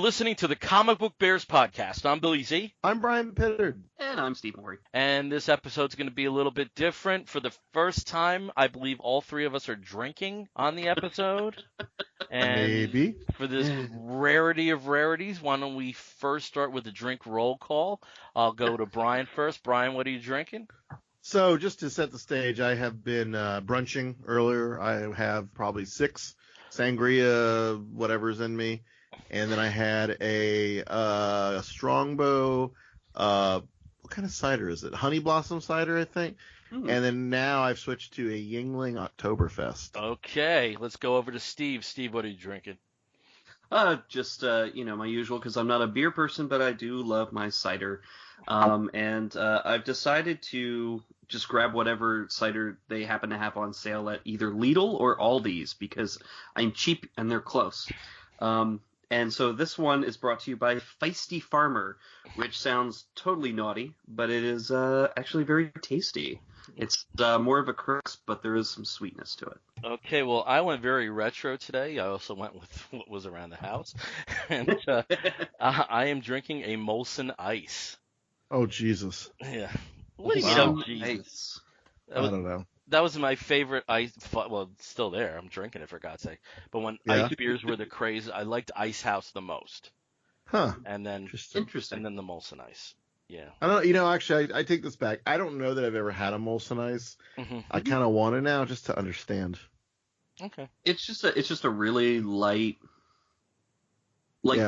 listening to the Comic Book Bears podcast. I'm Billy Z. I'm Bryan Pittard. And I'm Steve Morey. And this episode's going to be a little bit different. For the first time, I believe all three of us are drinking on the episode. And maybe. For this rarity of rarities, why don't we first start with the drink roll call? I'll go to Bryan first. Bryan, what are you drinking? So just to set the stage, I have been brunching earlier. I have probably 6 sangria, whatever's in me. And then I had a Strongbow, what kind of cider is it? Honey Blossom cider, I think. And then now I've switched to a Yingling Oktoberfest. Okay, let's go over to Steve. Steve, what are you drinking? Just my usual, because I'm not a beer person, but I do love my cider. And I've decided to just grab whatever cider they happen to have on sale at either Lidl or Aldi's, because I'm cheap and they're close. And so this one is brought to you by Feisty Farmer, which sounds totally naughty, but it is actually very tasty. It's more of a crisp, but there is some sweetness to it. Okay, well, I went very retro today. I also went with what was around the house. And I am drinking a Molson Ice. Oh, Jesus. Yeah. What do you Wow. mean, oh, Jesus? I don't know. That was my favorite ice. Well, it's still there. I'm drinking it, for God's sake. But when ice beers were the craze, I liked Ice House the most. Huh. And then Interesting. And then the Molson Ice. Yeah. I don't. Actually, I take this back. I don't know that I've ever had a Molson Ice. Mm-hmm. I kind of want to now, just to understand. Okay. It's just a really light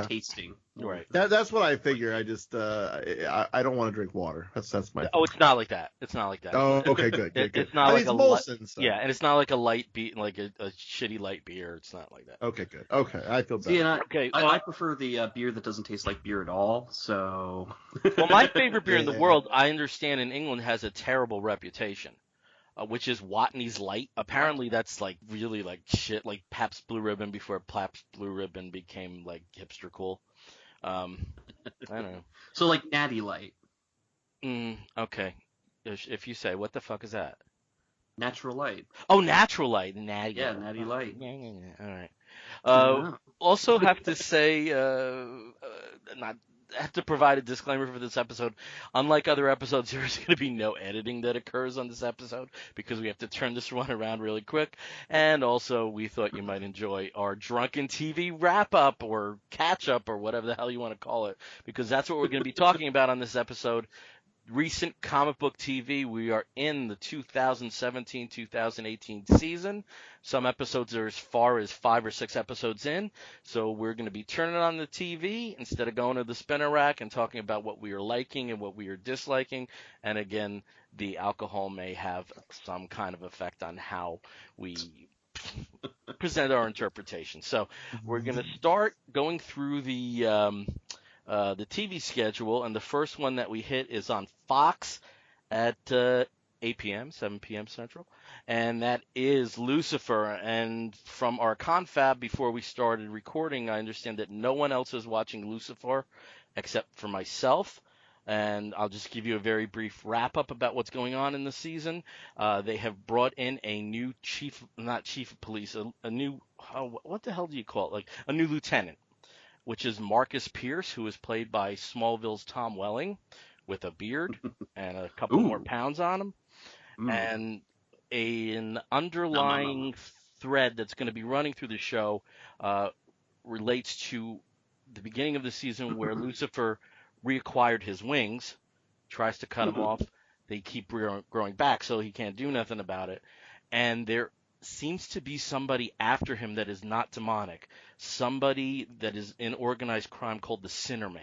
tasting. Right. That's what I figure. I just I don't want to drink water. That's my. Oh, it's not like that. It's not like that. Oh, okay, good. It's not like it's a Molson. So. Yeah, and it's not like a light beer, like a shitty light beer. It's not like that. Okay, good. Okay, I feel better. See, and Okay. I prefer the beer that doesn't taste like beer at all. So. Well, my favorite beer in the world, I understand, in England has a terrible reputation, which is Watney's Light. Apparently, that's like really like shit, like Pabst Blue Ribbon before Pabst Blue Ribbon became like hipster cool. I don't know. So like Natty Light. Okay. If you say, what the fuck is that? Natural Light. Oh, Natural Light. Natty. Yeah, Natty Light. Yeah. All right. Also have to say, I have to provide a disclaimer for this episode. Unlike other episodes, there's going to be no editing that occurs on this episode because we have to turn this one around really quick. And also, we thought you might enjoy our drunken TV wrap-up or catch-up or whatever the hell you want to call it, because that's what we're going to be talking about on this episode. Recent comic book TV. We are in the 2017-2018 season. Some episodes are as far as 5 or 6 episodes in. So we're going to be turning on the TV instead of going to the spinner rack and talking about what we are liking and what we are disliking. And again, the alcohol may have some kind of effect on how we present our interpretation. So we're going to start going through the TV schedule, and the first one that we hit is on Fox at 8 p.m., 7 p.m. Central, and that is Lucifer. And from our confab before we started recording, I understand that no one else is watching Lucifer except for myself. And I'll just give you a very brief wrap-up about what's going on in the season. They have brought in a new not chief of police, a new, what the hell do you call it? Like a new lieutenant, which is Marcus Pierce, who is played by Smallville's Tom Welling, with a beard and a couple more pounds on him. And an underlying thread that's going to be running through the show relates to the beginning of the season where Lucifer reacquired his wings, tries to cut them off. They keep growing back, so he can't do nothing about it. And there seems to be somebody after him that is not demonic, somebody that is in organized crime called the Sinner Man.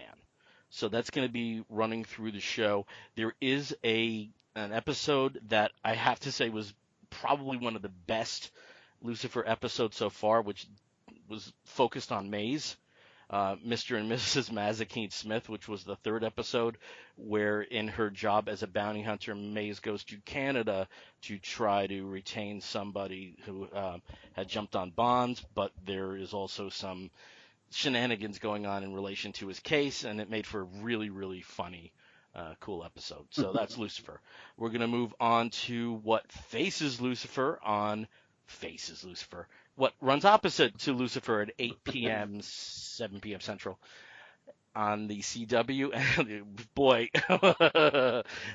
So that's going to be running through the show. There is an episode that I have to say was probably one of the best Lucifer episodes so far, which was focused on Maze. Mr. and Mrs. Mazikeen Smith, which was the 3rd episode, where in her job as a bounty hunter, Maze goes to Canada to try to retain somebody who had jumped on bonds, but there is also some shenanigans going on in relation to his case, and it made for a really, really funny, cool episode. So that's Lucifer. We're going to move on to what faces Lucifer on Faces Lucifer. what runs opposite to Lucifer at 8 p.m., 7 p.m. Central on the CW. And boy,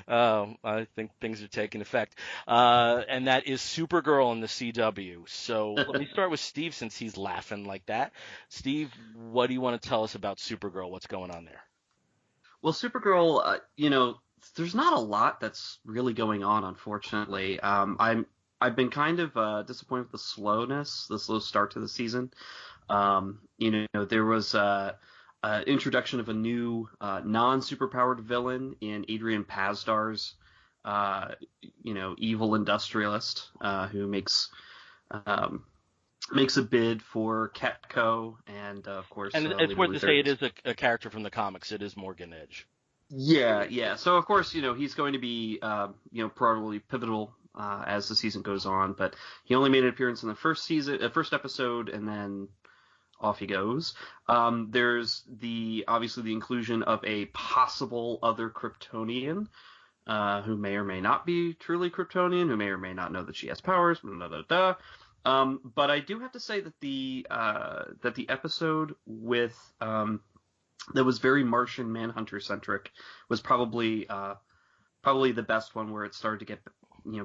I think things are taking effect. And that is Supergirl on the CW. So let me start with Steve since he's laughing like that. Steve, what do you want to tell us about Supergirl? What's going on there? Well, Supergirl, there's not a lot that's really going on, unfortunately. I've been kind of disappointed with the slow start to the season. There was introduction of a new non-superpowered villain in Adrian Pasdar's, evil industrialist who makes a bid for Ketco, and of course, And it's worth to say it is a character from the comics. It is Morgan Edge. Yeah. So of course, he's going to be, probably pivotal as the season goes on. But he only made an appearance in the first episode, and then off he goes. There's obviously the inclusion of a possible other Kryptonian, who may or may not be truly Kryptonian, who may or may not know that she has powers. Blah, blah, blah. But I do have to say that the episode with that was very Martian Manhunter centric was probably the best one, where it started to get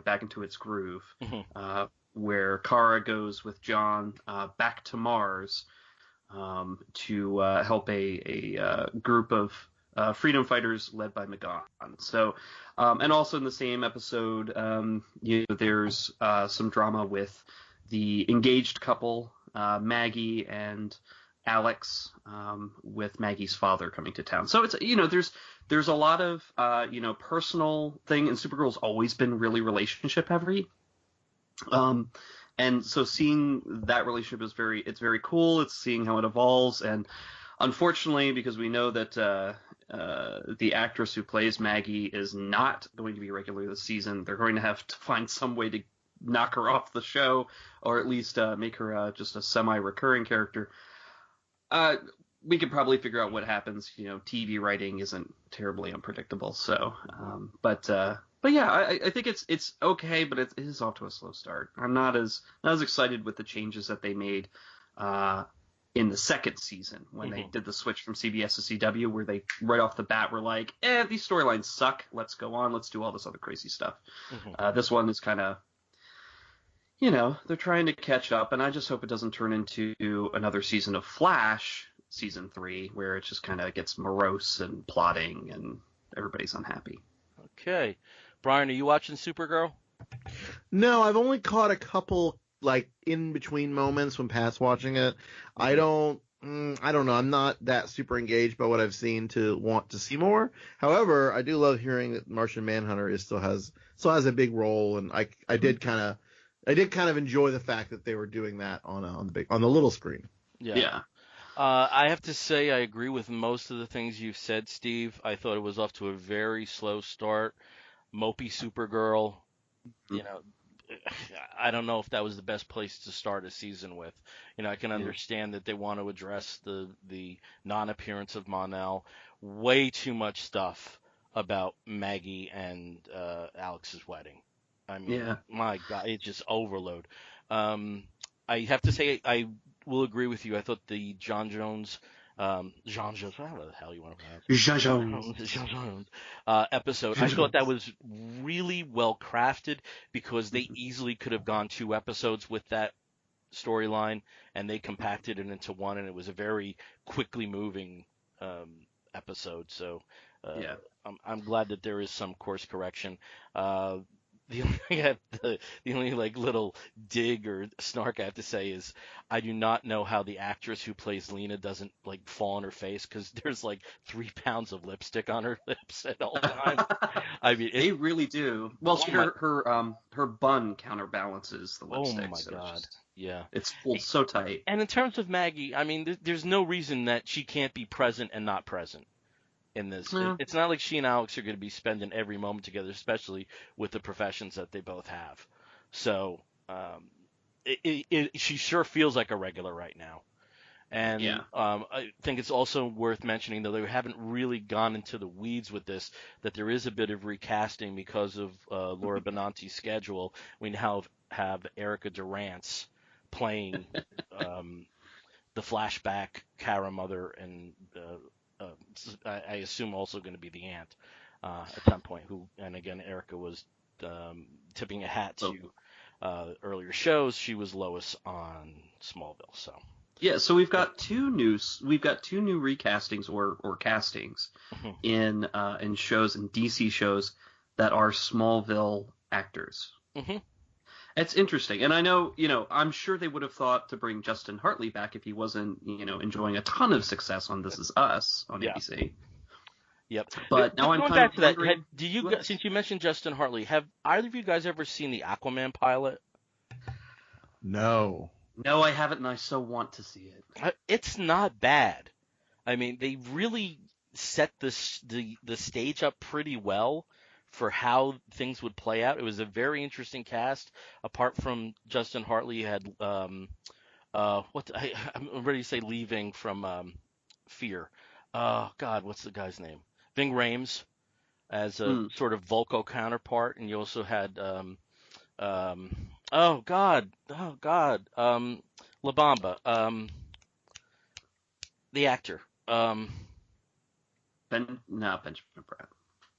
back into its groove, where Kara goes with John back to Mars to help a group of freedom fighters led by Magan. So, and also in the same episode, there's some drama with the engaged couple, Maggie and Alex, with Maggie's father coming to town. So it's there's a lot of personal thing, and Supergirl's always been really relationship heavy. And so seeing that relationship is very cool. It's seeing how it evolves, and unfortunately, because we know that the actress who plays Maggie is not going to be regular this season, they're going to have to find some way to knock her off the show, or at least make her just a semi-recurring character. We could probably figure out what happens. TV writing isn't terribly unpredictable. So, but yeah, I think it's okay, but it is off to a slow start. I'm not as excited with the changes that they made in the second season when they did the switch from CBS to CW, where they right off the bat were like, these storylines suck. Let's go on. Let's do all this other crazy stuff. This one is kind of, they're trying to catch up, and I just hope it doesn't turn into another season of Flash, season 3, where it just kind of gets morose and plotting and everybody's unhappy. Okay. Brian, are you watching Supergirl? No, I've only caught a couple, like, in between moments when past watching it. I don't know. I'm not that super engaged by what I've seen to want to see more. However, I do love hearing that Martian Manhunter still has a big role, and I did kind of enjoy the fact that they were doing that on the little screen. Yeah. I have to say I agree with most of the things you've said, Steve. I thought it was off to a very slow start. Mopey Supergirl, I don't know if that was the best place to start a season with. I can understand that they want to address the non-appearance of Mon-El. Way too much stuff about Maggie and Alex's wedding. I mean, my God, it's just overload. I have to say I will agree with you. I thought the John Jones, whatever the hell you want to pronounce it. John Jones episode. I thought that was really well crafted, because they easily could have gone 2 episodes with that storyline, and they compacted it into one, and it was a very quickly moving episode. So I'm glad that there is some course correction. The only like little dig or snark I have to say is I do not know how the actress who plays Lena doesn't like fall on her face, because there's like 3 pounds of lipstick on her lips at all times. I mean, they really do. Well, her bun counterbalances the lipstick. Oh my God. Yeah. It's pulled so tight. And in terms of Maggie, I mean, there's no reason that she can't be present and not present in this. Yeah. It's not like she and Alex are going to be spending every moment together, especially with the professions that they both have. So she sure feels like a regular right now. And I think it's also worth mentioning, though they haven't really gone into the weeds with this, that there is a bit of recasting because of Laura Benanti's schedule. We now have Erica Durance playing the flashback Kara mother, and I assume also going to be the aunt at some point. And again, Erica was tipping a hat to earlier shows. She was Lois on Smallville. So yeah, so we've got two new recastings or castings in shows, in DC shows, that are Smallville actors. Mm-hmm. It's interesting, and I know, I'm sure they would have thought to bring Justin Hartley back if he wasn't, enjoying a ton of success on This Is Us on ABC. Yep. But now I'm going kind back of to that. wondering, Since you mentioned Justin Hartley, have either of you guys ever seen the Aquaman pilot? No. No, I haven't, and I so want to see it. It's not bad. I mean, they really set the stage up pretty well for how things would play out. It was a very interesting cast. Apart from Justin Hartley, you had I'm ready to say leaving from Fear. God, what's the guy's name? Ving Rhames as a sort of Volko counterpart, and you also had La Bamba, the actor. Benjamin Pratt.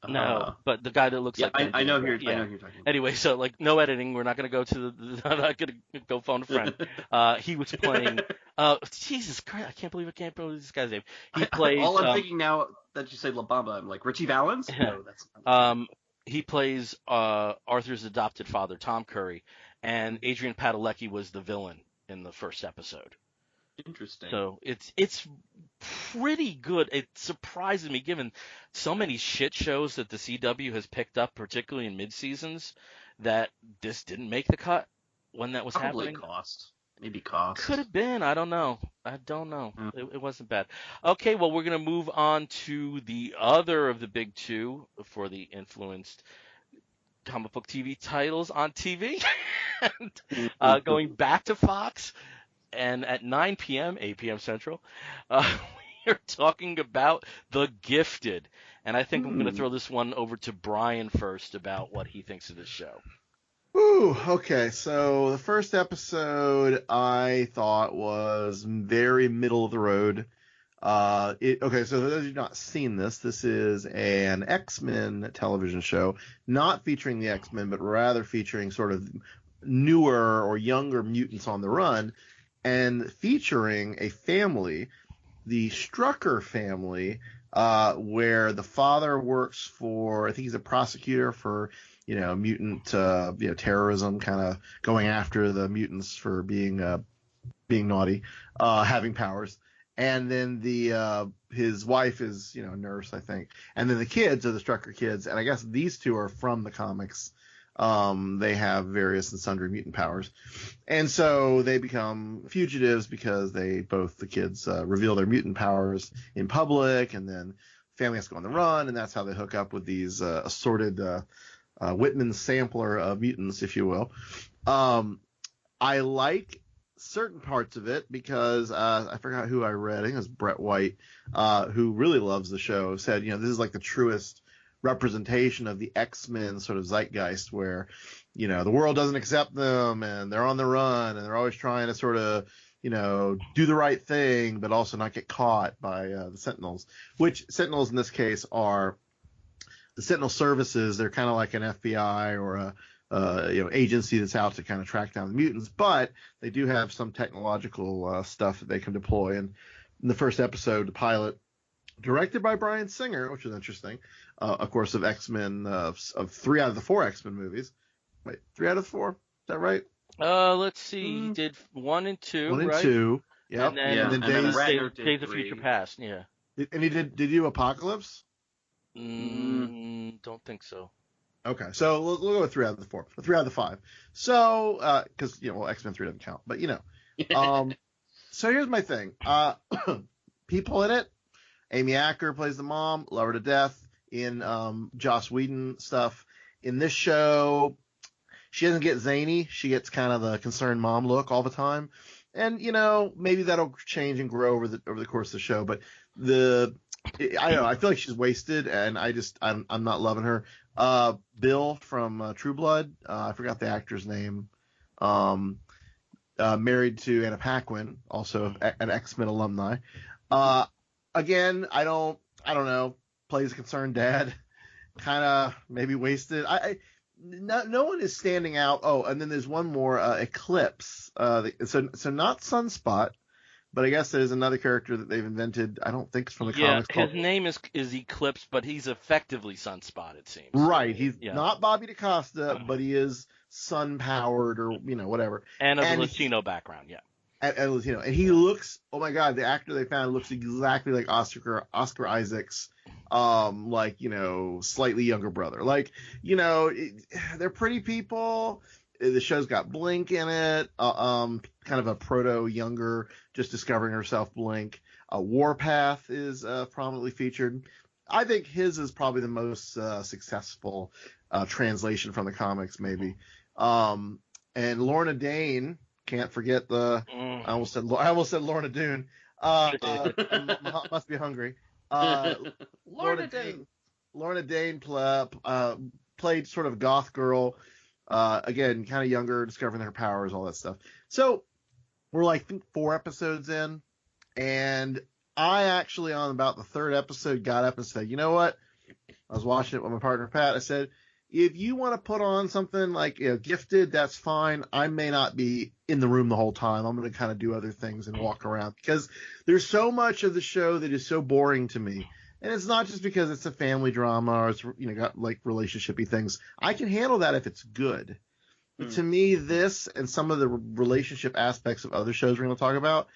No, but the guy that looks like I know who Benjamin you're Bratt. talking about. Anyway, so like no editing. We're not gonna go to I'm not gonna go phone a friend. He was playing. Jesus Christ! I can't believe this guy's name. He plays. All I'm thinking now that you say La Bamba, I'm like Richie Valens. No, that's not. He plays Arthur's adopted father, Tom Curry, and Adrian Padalecki was the villain in the first episode. Interesting. So it's pretty good. It surprises me, given so many shit shows that the CW has picked up, particularly in mid-seasons, that this didn't make the cut when that was happening. Maybe cost. Could have been. I don't know. Yeah. It wasn't bad. Okay, well, we're going to move on to the other of the big two for the influenced comic book TV titles on TV. And, going back to Fox. And at 9 p.m., 8 p.m. Central, we are talking about The Gifted. And I think I'm going to throw this one over to Bryan first about what he thinks of this show. Ooh, okay. So the first episode I thought was very middle of the road. Okay, so for those of you not seen this is an X-Men television show, not featuring the X-Men, but rather featuring sort of newer or younger mutants on the run, and featuring a family, the Strucker family, where the father works for, I think he's a prosecutor for, mutant, terrorism, kind of going after the mutants for being naughty, having powers. And then his wife is, a nurse, I think. And then the kids are the Strucker kids. And I guess these two are from the comics. They have various and sundry mutant powers. And so they become fugitives because the kids reveal their mutant powers in public, and then family has to go on the run, and that's how they hook up with these assorted Whitman sampler of mutants, if you will. I like certain parts of it because I forgot who I read. I think it was Brett White, who really loves the show, said, this is like the truest representation of the X-Men sort of zeitgeist where, the world doesn't accept them and they're on the run and they're always trying to sort of, do the right thing, but also not get caught by the Sentinels, which Sentinels in this case are the Sentinel services. They're kind of like an FBI or a agency that's out to kind of track down the mutants, but they do have some technological stuff that they can deploy. And in the first episode, the pilot, directed by Bryan Singer, which is interesting, of course, of X-Men, of 3 out of the 4 X-Men movies. Wait, 3 out of 4? Is that right? Let's see. He did 1 and 2, 1 and right? 2. Yep. And then, Ratner did Days of 3. Future Past. Yeah. And did he do Apocalypse? Don't think so. Okay, so we'll go with 3 out of the 4, 3 out of the 5. So, because X-Men 3 doesn't count, but So here's my thing. People in it. Amy Acker plays the mom, love her to death in Joss Whedon stuff. In this show, she doesn't get zany. She gets kind of the concerned mom look all the time. And, maybe that'll change and grow over the course of the show. But I don't know. I feel like she's wasted, and I'm not loving her. Bill from True Blood, I forgot the actor's name. married to Anna Paquin, also an X-Men alumni. Again, I don't know, plays a concerned dad, kind of maybe wasted. No one is standing out. Oh, and then there's one more, Eclipse. So not Sunspot, but I guess there's another character that they've invented. I don't think it's from the comics. His name is Eclipse, but he's effectively Sunspot, it seems. Right, he's not Bobby DaCosta, but he is sun-powered or whatever. And of a Latino background, yeah. And Latino, and he looks. Oh my God, the actor they found looks exactly like Oscar Isaac's, slightly younger brother. They're pretty people. The show's got Blink in it, kind of a proto younger, just discovering herself Blink. Warpath is prominently featured. I think his is probably the most successful translation from the comics, maybe. And Lorna Dane, can't forget I almost said Lorna Doone. Must be hungry. Lorna Dane played sort of goth girl. Again, kind of younger, discovering her powers, all that stuff. So we're I think 4 episodes in, and I actually on about the 3rd episode got up and said, you know what? I was watching it with my partner Pat. I said, if you want to put on something like Gifted, that's fine. I may not be in the room the whole time. I'm going to kind of do other things and walk around, because there's so much of the show that is so boring to me. And it's not just because it's a family drama or it's got relationshipy things. I can handle that if it's good. But to me, this and some of the relationship aspects of other shows we're going to talk about,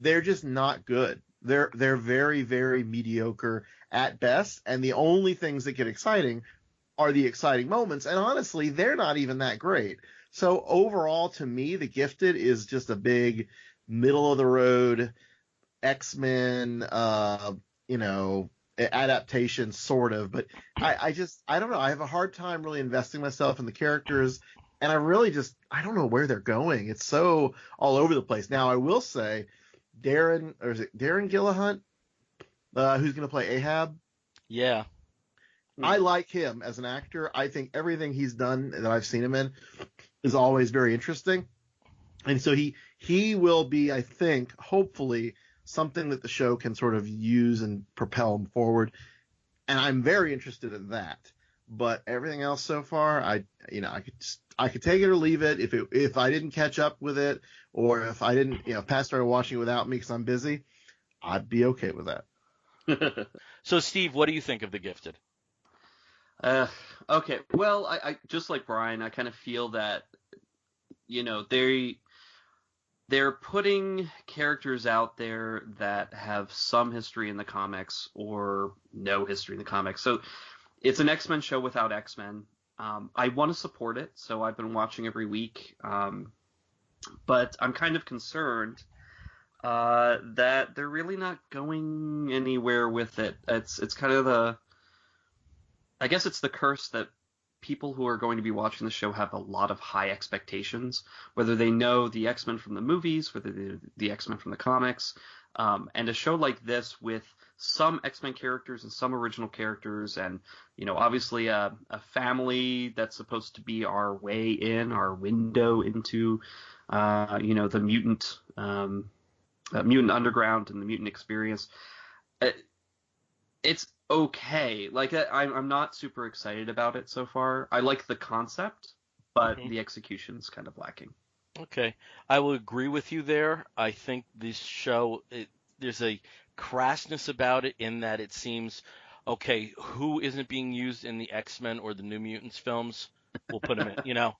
they're just not good. They're very, very mediocre at best, and the only things that get exciting are the exciting moments, and honestly, they're not even that great. So overall, to me, The Gifted is just a big middle-of-the-road X-Men, adaptation, sort of. But I don't know. I have a hard time really investing myself in the characters, and I don't know where they're going. It's so all over the place. Now, I will say, Darren Gillihunt, who's going to play Ahab? Yeah. I like him as an actor. I think everything he's done that I've seen him in is always very interesting. And so he will be, I think, hopefully, something that the show can sort of use and propel him forward. And I'm very interested in that. But everything else so far, I could take it or leave it. If I didn't catch up with it, or if I didn't, Pat started watching it without me because I'm busy, I'd be okay with that. So, Steve, what do you think of The Gifted? Okay. Well, I just like Bryan, I kind of feel that, they're putting characters out there that have some history in the comics or no history in the comics. So it's an X-Men show without X-Men. I want to support it, so I've been watching every week. But I'm kind of concerned that they're really not going anywhere with it. It's kind of I guess it's the curse that people who are going to be watching the show have a lot of high expectations, whether they know the X-Men from the movies, whether they know the X-Men from the comics. And a show like this with some X-Men characters and some original characters, and obviously a family that's supposed to be our way in, our window into the mutant underground and the mutant experience. It's okay. I'm not super excited about it so far. I like the concept, but the execution's kind of lacking. Okay, I will agree with you there. I think this show, there's a crassness about it in that it seems, okay, who isn't being used in the X-Men or the New Mutants films? We'll put them in,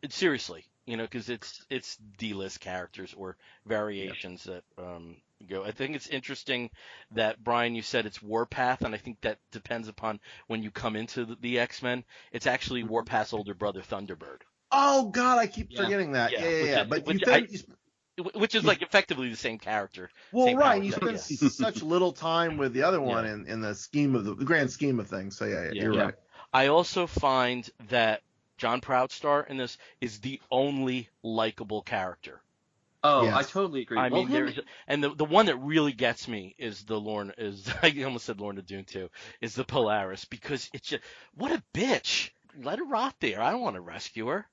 seriously, because it's D-list characters or variations that go. I think it's interesting that, Bryan, you said it's Warpath, and I think that depends upon when you come into the X-Men. It's actually Warpath's older brother, Thunderbird. Oh God, I keep forgetting that. Yeah. Which is like effectively the same character. Well, same right. You spend such little time with the other one in the grand scheme of things. So you're right. I also find that John Proudstar in this is the only likable character. Oh, yes. I totally agree. I mean, and the one that really gets me is I almost said Lorna Doone too, is the Polaris, because it's just, what a bitch. let her rot there. I don't want to rescue her.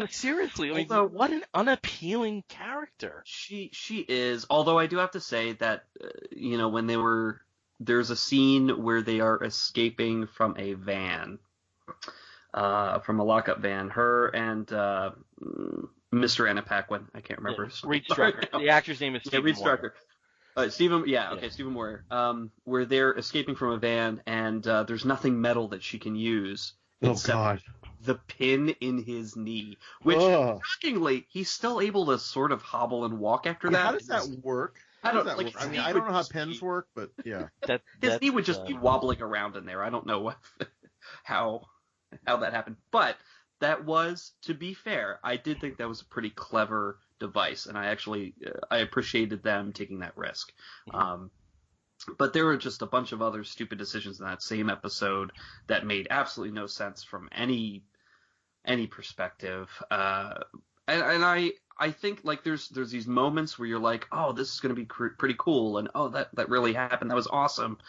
Seriously, I mean, Although- what an unappealing character. She is. Although I do have to say that when there's a scene where they are escaping from a van, from a lockup van. Her and Mr. Anna Paquin. I can't remember. his Reed name Strucker. right The actor's name is now. Stephen Reed Moyer. Strucker. Stephen Moyer. Where they're escaping from a van and there's nothing metal that she can use. Oh except God. the pin in his knee, which shockingly he's still able to sort of hobble and walk after that. How does that work? I don't How does that like. work? I mean, I don't know how pens work, but yeah. His knee would just be wobbling around in there. I don't know how that happened, but that was, to be fair, I did think that was a pretty clever device, and I actually I appreciated them taking that risk. But there were just a bunch of other stupid decisions in that same episode that made absolutely no sense from any perspective. And I think like there's these moments where you're like, oh, this is going to be pretty cool, and oh, that really happened, that was awesome.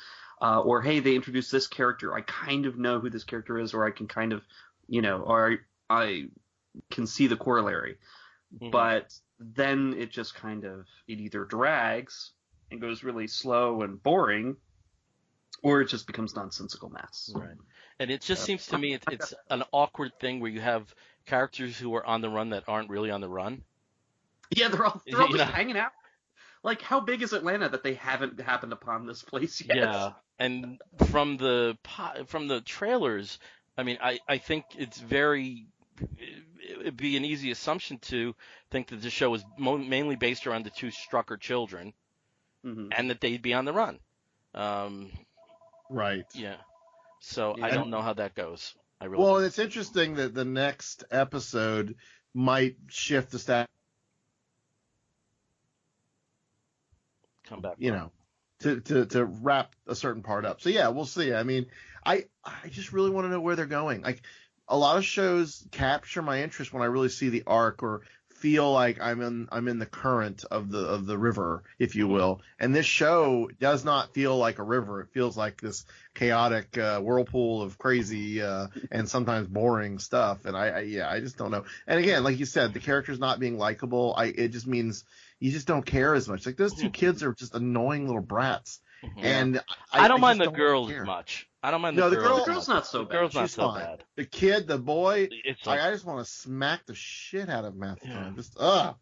Or hey, they introduced this character, I kind of know who this character is, or I can kind of, or I can see the corollary. Mm-hmm. But then it just it either drags and goes really slow and boring, or it just becomes nonsensical mess. Right. And it just seems to me it's an awkward thing where you have characters who are on the run that aren't really on the run. Yeah, they're all just hanging out. Like, how big is Atlanta that they haven't happened upon this place yet? Yeah, and from the trailers, I mean, I think it'd be an easy assumption to think that the show is mainly based around the two Strucker children, and that they'd be on the run. Right. Yeah. So I don't know how that goes. Well, it's interesting that the next episode might shift the stat. Come back. To wrap a certain part up. So yeah, we'll see. I mean, I just really want to know where they're going. Like, a lot of shows capture my interest when I really see the arc or feel like I'm in the current of the river, if you will. And this show does not feel like a river. It feels like this chaotic whirlpool of crazy and sometimes boring stuff. And I just don't know. And again, like you said, the characters not being likable, it just means you just don't care as much. Like, those two kids are just annoying little brats. And I don't mind the girls much. I don't mind the girls. The girl's not so bad. The girl's not so bad. The kid, the boy, it's like, I just want to smack the shit out of him half the time. Just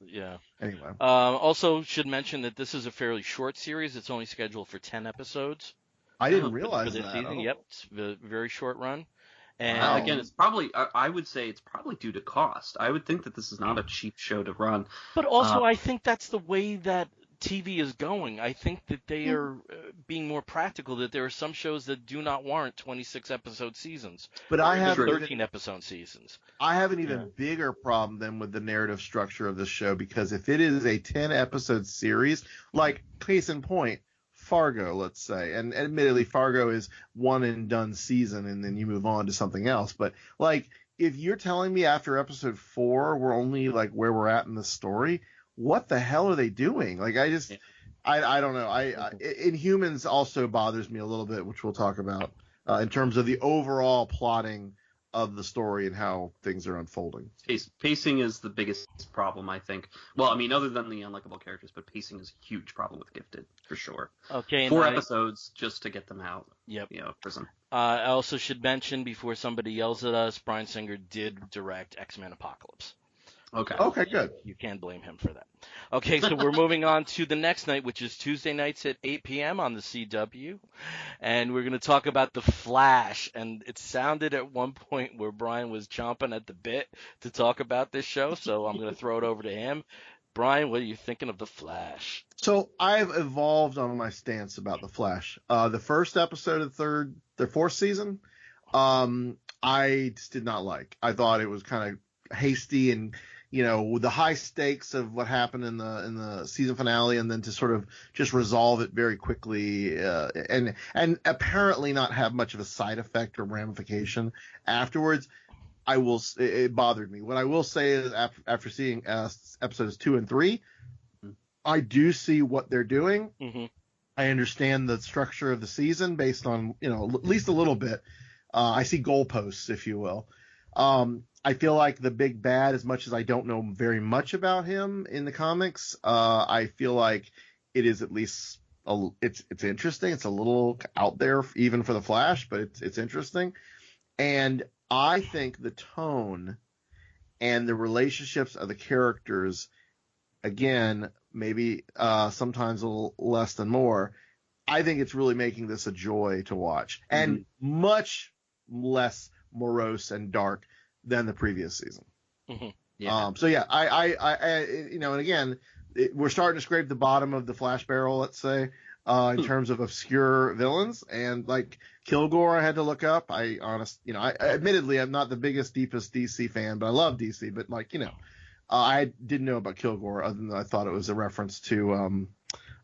Yeah. Anyway. Also should mention that this is a fairly short series. It's only scheduled for 10 episodes. I didn't realize for this that. season. Yep, it's a very short run. And again, it's probably, I would say it's probably due to cost. I would think that this is not a cheap show to run. But also, I think that's the way that TV is going. I think that they are being more practical, that there are some shows that do not warrant 26-episode seasons. But I have 13-episode seasons. I have an even bigger problem than with the narrative structure of this show, because if it is a 10-episode series, like, case in point, Fargo, let's say, and admittedly Fargo is one and done season and then you move on to something else, but like, if you're telling me after episode 4 we're only like where we're at in the story, what the hell are they doing? Like, I don't know. Inhumans also bothers me a little bit, which we'll talk about in terms of the overall plotting of the story and how things are unfolding. Pacing is the biggest problem, I think. Well, I mean, other than the unlikable characters, but pacing is a huge problem with Gifted, for sure. Okay. 4 episodes just to get them out. Yep. Prison. I also should mention, before somebody yells at us, Bryan Singer did direct X-Men Apocalypse. Okay, good. You can't blame him for that. Okay, so we're moving on to the next night, which is Tuesday nights at 8 p.m. on the CW. And we're going to talk about The Flash. And it sounded at one point where Brian was chomping at the bit to talk about this show, so I'm going to throw it over to him. Brian, what are you thinking of The Flash? So I've evolved on my stance about The Flash. The first episode of the fourth season, I just did not like. I thought it was kind of hasty and, the high stakes of what happened in the season finale, and then to sort of just resolve it very quickly, and apparently not have much of a side effect or ramification afterwards. It bothered me. What I will say is, after seeing episodes 2 and 3, I do see what they're doing. Mm-hmm. I understand the structure of the season based on, at least a little bit. I see goalposts, if you will. I feel like the big bad, as much as I don't know very much about him in the comics, I feel like it is at least it's interesting. It's a little out there even for the Flash, but it's interesting. And I think the tone and the relationships of the characters, again, maybe sometimes a little less than more, I think it's really making this a joy to watch, and much less morose and dark than the previous season. Mm-hmm. Yeah. So yeah, I and again, we're starting to scrape the bottom of the Flash barrel, let's say, in terms of obscure villains, and like Kilgore, I had to look up. I admittedly, I'm not the biggest, deepest DC fan, but I love DC. But like, I didn't know about Kilgore, other than I thought it was a reference to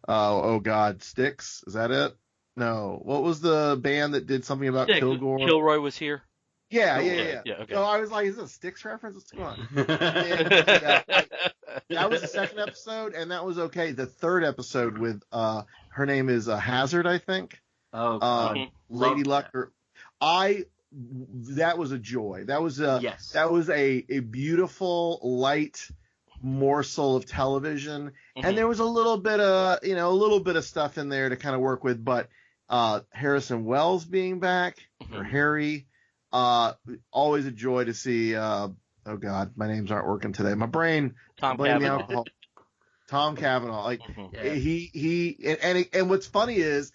oh God, Styx. Is that it? No. What was the band that did something about Kilgore? Kilroy was here. Yeah. Okay. So I was like, is this a Styx reference? What's going on? That was the second episode, and that was okay. The third episode with her name is Hazard, I think. Oh, Lady Luck. That was a joy. That was a beautiful, light morsel of television, and there was a little bit of stuff in there to kind of work with. But Harrison Wells being back, or Harry, always a joy to see. Oh God, my names aren't working today. My brain. Tom Blame the Cavanaugh. alcohol. Tom Cavanaugh. Like and what's funny is,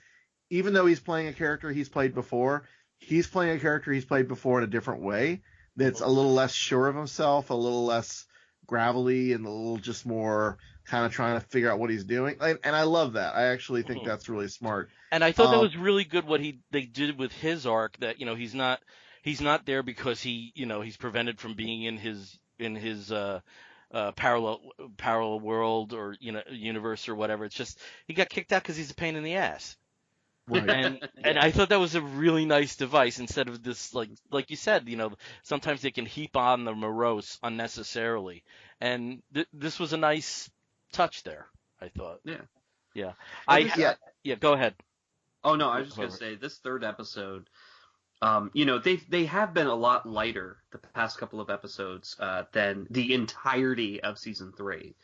even though he's playing a character he's played before, he's playing a character he's played before in a different way. That's a little less sure of himself, a little less gravelly, and a little just more kind of trying to figure out what he's doing. And I love that. I actually think that's really smart. And I thought that was really good what they did with his arc. That he's not there because he's prevented from being in his parallel world or universe or whatever. It's just he got kicked out because he's a pain in the ass. Right. And I thought that was a really nice device, instead of this, like you said, sometimes they can heap on the morose unnecessarily. And this was a nice touch there, I thought. Yeah. Yeah. Go ahead. Oh no, I was just gonna say this third episode. They have been a lot lighter the past couple of episodes than the entirety of season 3.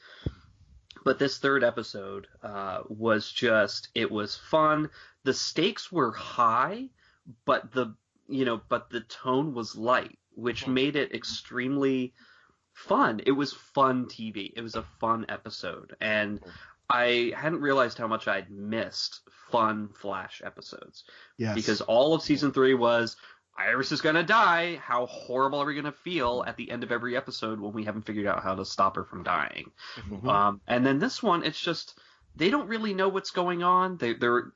But this third episode it was fun. The stakes were high, but the tone was light, which made it extremely fun. It was fun TV. It was a fun episode, and I hadn't realized how much I'd missed fun Flash episodes. Yes. Because all of season 3 was, Iris is going to die. How horrible are we going to feel at the end of every episode when we haven't figured out how to stop her from dying? And then this one, it's just, they don't really know what's going on.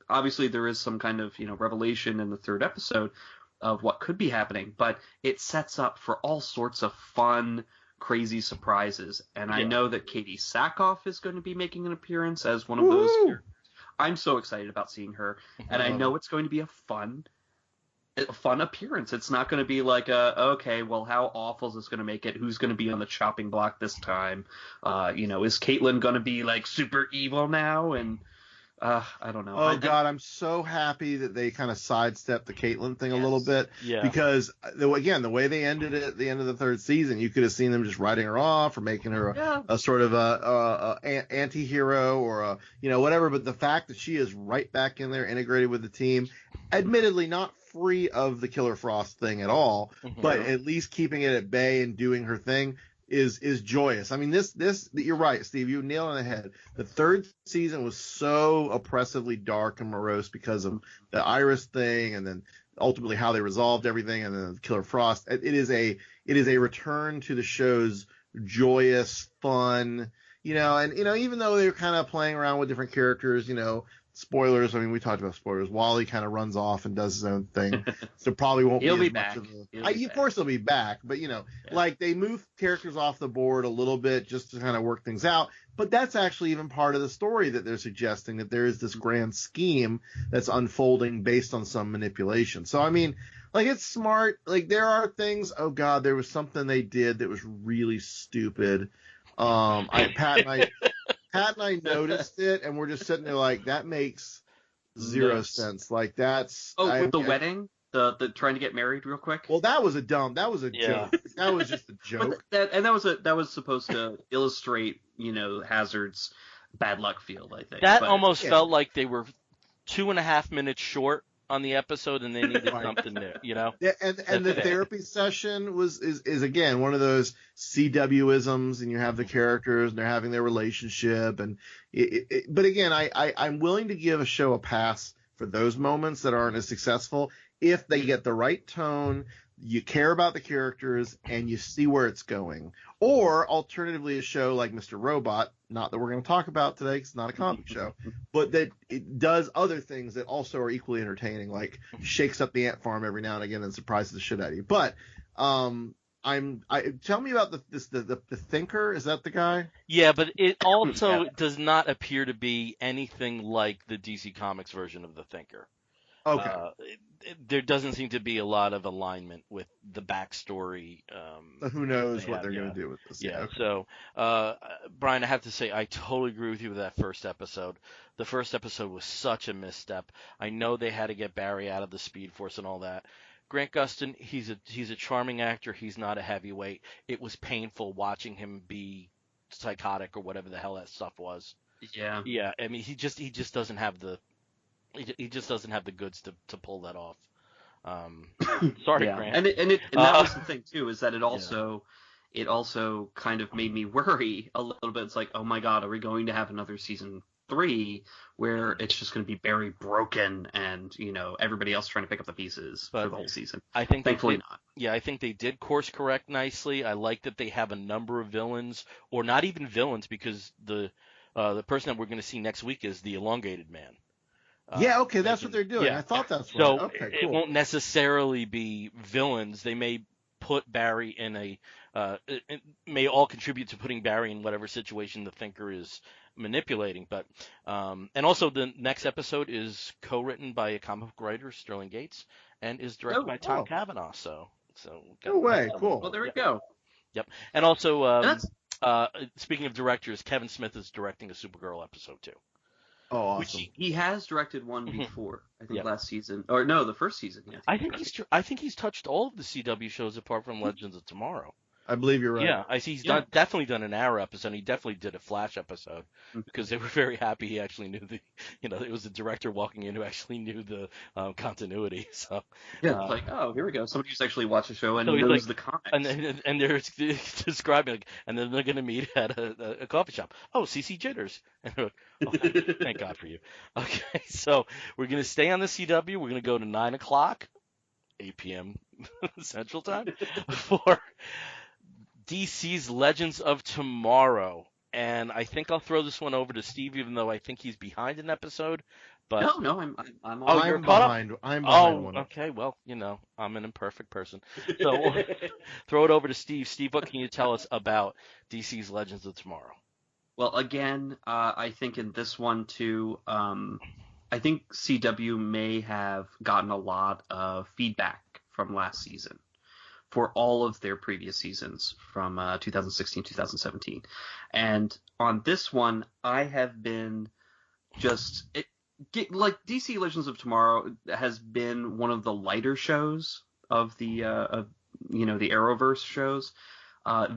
Obviously there is some kind of, revelation in the third episode of what could be happening, but it sets up for all sorts of fun, crazy surprises. And I know that Katie Sackhoff is going to be making an appearance as one of those characters. I'm so excited about seeing her, and I know it's going to be a fun appearance. It's not going to be like okay, well, how awful is this going to make it? Who's going to be on the chopping block this time? Is Caitlin going to be like super evil now? And I don't know. Oh God, I'm so happy that they kind of sidestepped the Caitlin thing a little bit. Yeah. Because the way they ended it at the end of the third season, you could have seen them just writing her off or making her a sort of a anti-hero or whatever. But the fact that she is right back in there, integrated with the team, admittedly not free of the Killer Frost thing at all, but at least keeping it at bay and doing her thing is joyous. I mean, this you're right, Steve. You nailed it on the head. The third season was so oppressively dark and morose because of the Iris thing, and then ultimately how they resolved everything, and then Killer Frost. It is a return to the show's joyous, fun, and even though they're kind of playing around with different characters, spoilers. I mean, we talked about spoilers. Wally kind of runs off and does his own thing, so probably won't be as much of a. Of course, he'll be back, but like they move characters off the board a little bit just to kind of work things out. But that's actually even part of the story that they're suggesting, that there is this grand scheme that's unfolding based on some manipulation. So I mean, like, it's smart. Like, there are things. Oh God, there was something they did that was really stupid. Pat and I noticed it, and we're just sitting there like, that makes zero sense. Like, that's... with the wedding? The trying to get married real quick. Well, that was a joke. That was just a joke. But that was supposed to illustrate, Hazard's bad luck field, I think. That almost felt like they were 2.5 minutes short on the episode, and they needed something new, Yeah, and the therapy session is again one of those CW-isms, and you have the characters and they're having their relationship, and but again, I'm willing to give a show a pass for those moments that aren't as successful if they get the right tone, you care about the characters, and you see where it's going. Or alternatively, a show like Mr. Robot, not that we're going to talk about today because it's not a comic show, but that it does other things that also are equally entertaining, like shakes up the ant farm every now and again and surprises the shit out of you. But tell me about the Thinker. Is that the guy? Yeah, but it also does not appear to be anything like the DC Comics version of the Thinker. Okay. There doesn't seem to be a lot of alignment with the backstory. Who knows what they're going to do with this? Yeah. Okay. So, Brian, I have to say I totally agree with you with that first episode. The first episode was such a misstep. I know they had to get Barry out of the Speed Force and all that. Grant Gustin, he's a charming actor. He's not a heavyweight. It was painful watching him be psychotic or whatever the hell that stuff was. Yeah. Yeah. I mean, he just doesn't have the. He just doesn't have the goods to pull that off. Sorry, Grant. And that was the thing too, is that it also kind of made me worry a little bit. It's like, oh my God, are we going to have another season 3 where it's just going to be Barry broken and everybody else trying to pick up the pieces for the whole season? I think thankfully not. Yeah, I think they did course correct nicely. I like that they have a number of villains, or not even villains, because the person that we're going to see next week is the Elongated Man. Okay, that's what they're doing. Yeah. I thought that's what. So okay, cool. It won't necessarily be villains. They may put Barry in it may all contribute to putting Barry in whatever situation the Thinker is manipulating. But and also the next episode is co-written by a comic book writer, Sterling Gates, and is directed by Tom Cavanaugh. So no way, cool. Well, there we go. Yep, and also speaking of directors, Kevin Smith is directing a Supergirl episode too. Oh, awesome. Which he has directed one before, I think last season, or no, the first season. Yeah, I think he's touched all of the CW shows apart from Legends of Tomorrow. I believe you're right. Yeah, I see. He's definitely done an Arrow episode. He definitely did a Flash episode because they were very happy he actually knew it was the director walking in who actually knew the continuity. So like, oh, here we go. Somebody who's actually watched the show and knows the comics. And they're describing, and then they're going to meet at a coffee shop. Oh, CC Jitters. And they're like, oh, thank God for you. Okay, so we're going to stay on the CW. We're going to go to 9:00, 8 p.m. Central Time for DC's Legends of Tomorrow. And I think I'll throw this one over to Steve, even though I think he's behind an episode. But no, I'm I'm behind. I'm behind one. Okay. Well, I'm an imperfect person. So we'll throw it over to Steve. Steve, what can you tell us about DC's Legends of Tomorrow? Well, again, I think in this one too, I think CW may have gotten a lot of feedback from last season for all of their previous seasons from 2016, 2017. And on this one, I have been like DC Legends of Tomorrow has been one of the lighter shows of the the Arrowverse shows.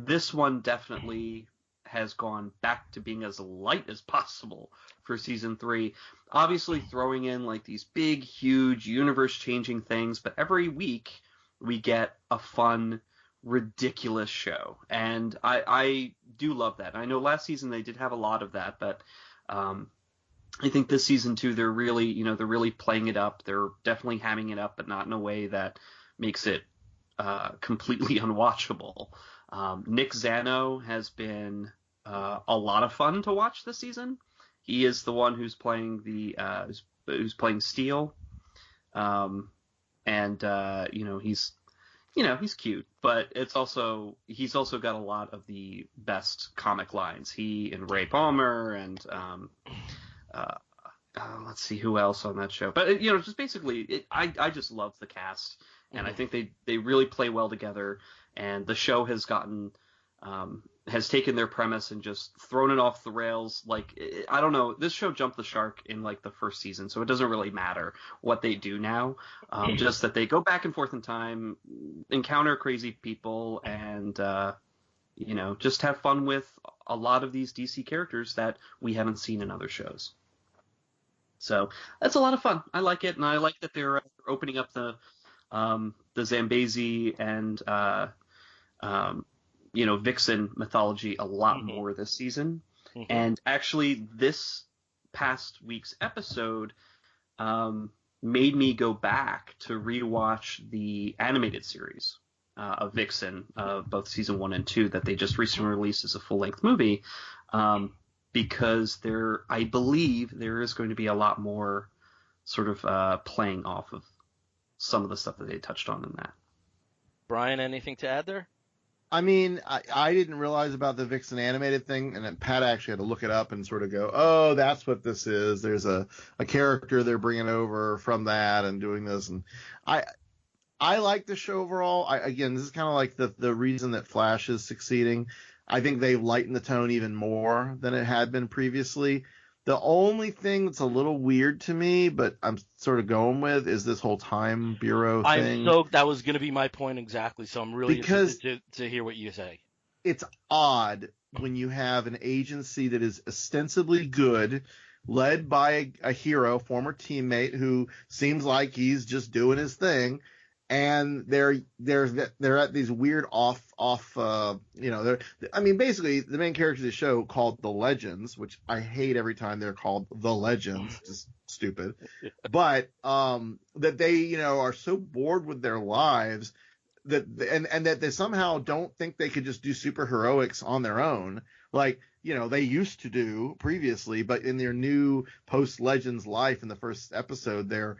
This one definitely has gone back to being as light as possible for season 3. Obviously throwing in like these big, huge, universe-changing things, but every week we get a fun, ridiculous show. And I do love that. I know last season they did have a lot of that, but I think this season too, they're really playing it up. They're definitely hamming it up, but not in a way that makes it completely unwatchable. Nick Zano has been a lot of fun to watch this season. He is the one who's playing who's playing Steel. He's cute, but he's also got a lot of the best comic lines. He and Ray Palmer and let's see who else on that show. But just basically, I just love the cast, and I think they really play well together. And the show has gotten has taken their premise and just thrown it off the rails. Like, I don't know, this show jumped the shark in like the first season, so it doesn't really matter what they do now. Just that they go back and forth in time, encounter crazy people, and just have fun with a lot of these DC characters that we haven't seen in other shows. So that's a lot of fun. I like it, and I like that they're opening up the Zambezi and Vixen mythology a lot more this season. And actually, this past week's episode made me go back to rewatch the animated series of Vixen, both season 1 and 2, that they just recently released as a full-length movie, because I believe there is going to be a lot more sort of playing off of some of the stuff that they touched on in that. Brian, anything to add there? I mean, I didn't realize about the Vixen animated thing, and then Pat actually had to look it up and sort of go, oh, that's what this is. There's a character they're bringing over from that and doing this. And I like the show overall. Again, this is kind of like the reason that Flash is succeeding. I think they've lightened the tone even more than it had been previously. The only thing that's a little weird to me, but I'm sort of going with, is this whole Time Bureau thing. That was going to be my point exactly. So I'm really interested to hear what you say. It's odd when you have an agency that is ostensibly good, led by a hero, former teammate who seems like he's just doing his thing, and they're at these weird basically the main characters of the show called the Legends, which I hate every time they're called the Legends, just stupid. But that they are so bored with their lives that that they somehow don't think they could just do superheroics on their own, like they used to do previously, but in their new post-Legends life in the first episode, they're,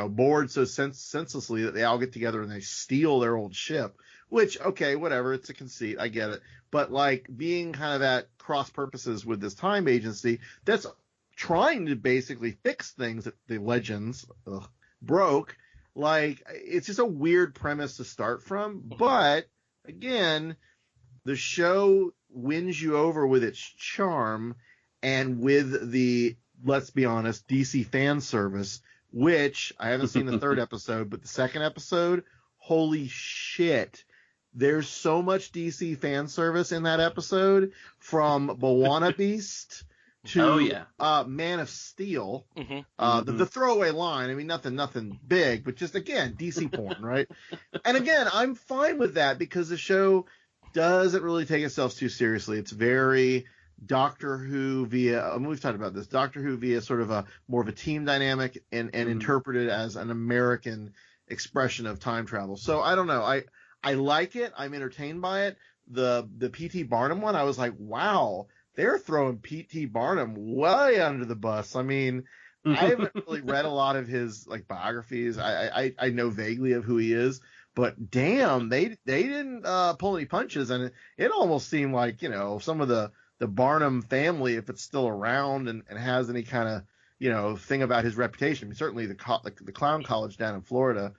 bored so senselessly that they all get together and they steal their old ship, which, okay, whatever, it's a conceit, I get it. But, like, being kind of at cross purposes with this time agency, that's trying to basically fix things that the Legends broke. Like, it's just a weird premise to start from. But, again, the show wins you over with its charm and with the, let's be honest, DC fan service, which I haven't seen the third episode, but the second episode, holy shit. There's so much DC fan service in that episode, from B'wana Beast to Man of Steel. The throwaway line, I mean, nothing big, but just, again, DC porn, right? And again, I'm fine with that because the show doesn't really take itself too seriously. It's very Doctor Who via, we've talked about this, Doctor Who via sort of a more of a team dynamic and interpreted as an American expression of time travel. So I don't know. I like it. I'm entertained by it. The P.T. Barnum one, I was like, wow, they're throwing P.T. Barnum way under the bus. I mean, I haven't really read a lot of his like biographies. I know vaguely of who he is. But damn, they didn't pull any punches, and it almost seemed like some of the Barnum family, if it's still around and has any kind of thing about his reputation. I mean, certainly the clown college down in Florida,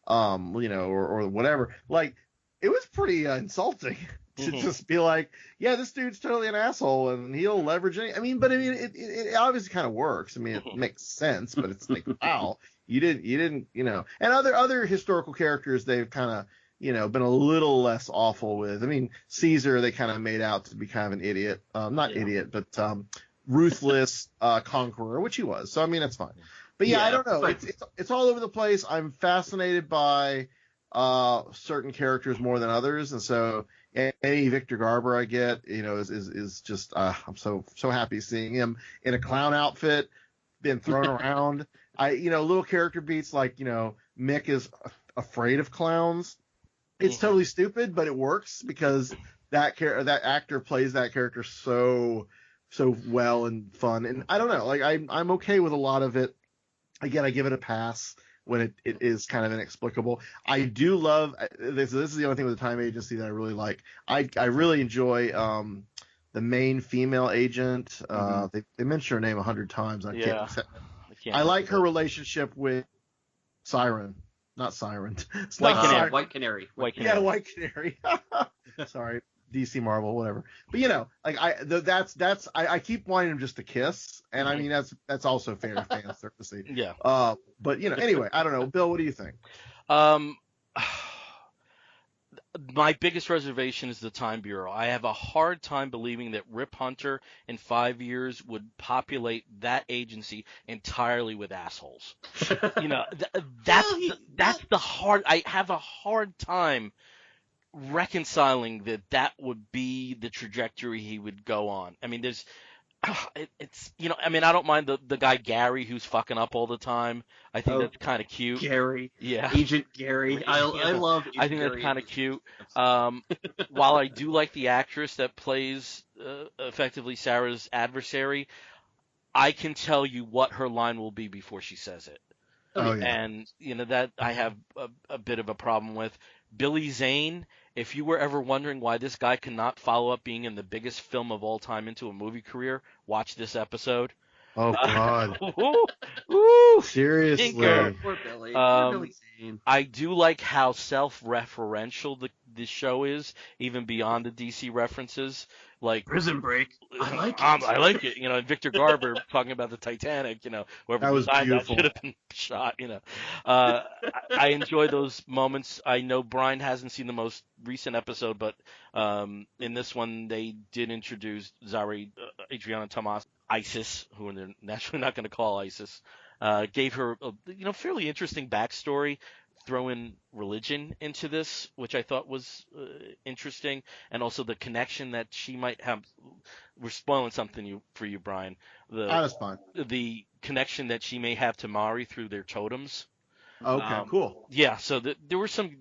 or whatever. Like, it was pretty insulting to just be like, yeah, this dude's totally an asshole and he'll leverage any. It obviously kind of works. I mean, it makes sense, but it's like, wow. You didn't, and other historical characters they've kind of, been a little less awful with. I mean, Caesar they kind of made out to be kind of an idiot, idiot, but ruthless conqueror, which he was. So I mean, that's fine. But I don't know. It's all over the place. I'm fascinated by certain characters more than others, and so any Victor Garber I get, is just I'm so happy seeing him in a clown outfit, being thrown around. Little character beats like, Mick is afraid of clowns. It's totally stupid, but it works because that actor plays that character so well and fun. And I don't know, like I'm okay with a lot of it. Again, I give it a pass when it is kind of inexplicable. I do love this is the only thing with the time agency that I really like. I really enjoy the main female agent. They mention her name 100 times. I like her relationship with Siren, not Siren. White Canary. Yeah, White Canary. Sorry, DC, Marvel, whatever. But like I keep wanting him just to kiss, and I mean that's also fan service-y. Yeah. But anyway, I don't know. Bill, what do you think? Um, my biggest reservation is the Time Bureau. I have a hard time believing that Rip Hunter in 5 years would populate that agency entirely with assholes. That's the hard. I have a hard time reconciling that would be the trajectory he would go on. I mean, I don't mind the guy Gary who's fucking up all the time. I think that's kind of cute. Gary. Yeah. Agent Gary. I love Agent I think Gary. that's kind of cute. While I do like the actress that plays effectively Sarah's adversary, I can tell you what her line will be before she says it. Oh, yeah. And that I have a bit of a problem with. Billy Zane, if you were ever wondering why this guy cannot follow up being in the biggest film of all time into a movie career, watch this episode. Oh God. Ooh, seriously. Poor Billy. Poor Billy Zane. I do like how self-referential the show is, even beyond the DC references. Like Prison Break. I like it. I like it. And Victor Garber talking about the Titanic. Whoever That was designed that beautiful. should have been shot. I enjoy those moments. I know Brian hasn't seen the most recent episode, but in this one they did introduce Adriana Tomas, Isis, who they're naturally not going to call Isis. Gave her a fairly interesting backstory. Throw in religion into this, which I thought was interesting, and also the connection that she might have. We're spoiling something for you, Brian. That's fine. The connection that she may have to Mari through their totems. Okay, cool. Yeah, so there's some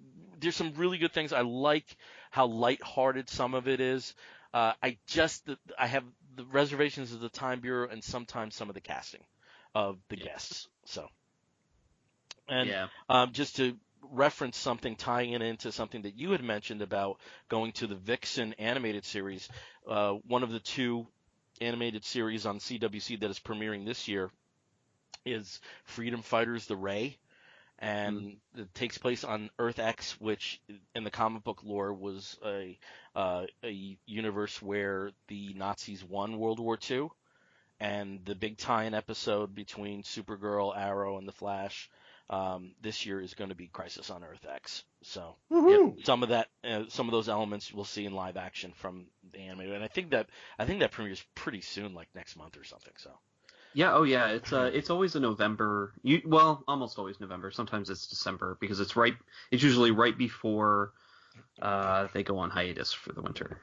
really good things. I like how lighthearted some of it is. I have the reservations of the Time Bureau and sometimes some of the casting of the guests. So. And just to reference something, tying it into something that you had mentioned about going to the Vixen animated series, one of the two animated series on CWC that is premiering this year is Freedom Fighters: The Ray, and it takes place on Earth X, which in the comic book lore was a universe where the Nazis won World War II, and the big tie-in episode between Supergirl, Arrow, and the Flash. This year is going to be Crisis on Earth X. So some of those elements we'll see in live action from the animated, and I think that premieres pretty soon, like next month or something. So. Yeah. Oh yeah. It's always a November. Almost always November. Sometimes it's December because it's usually right before they go on hiatus for the winter.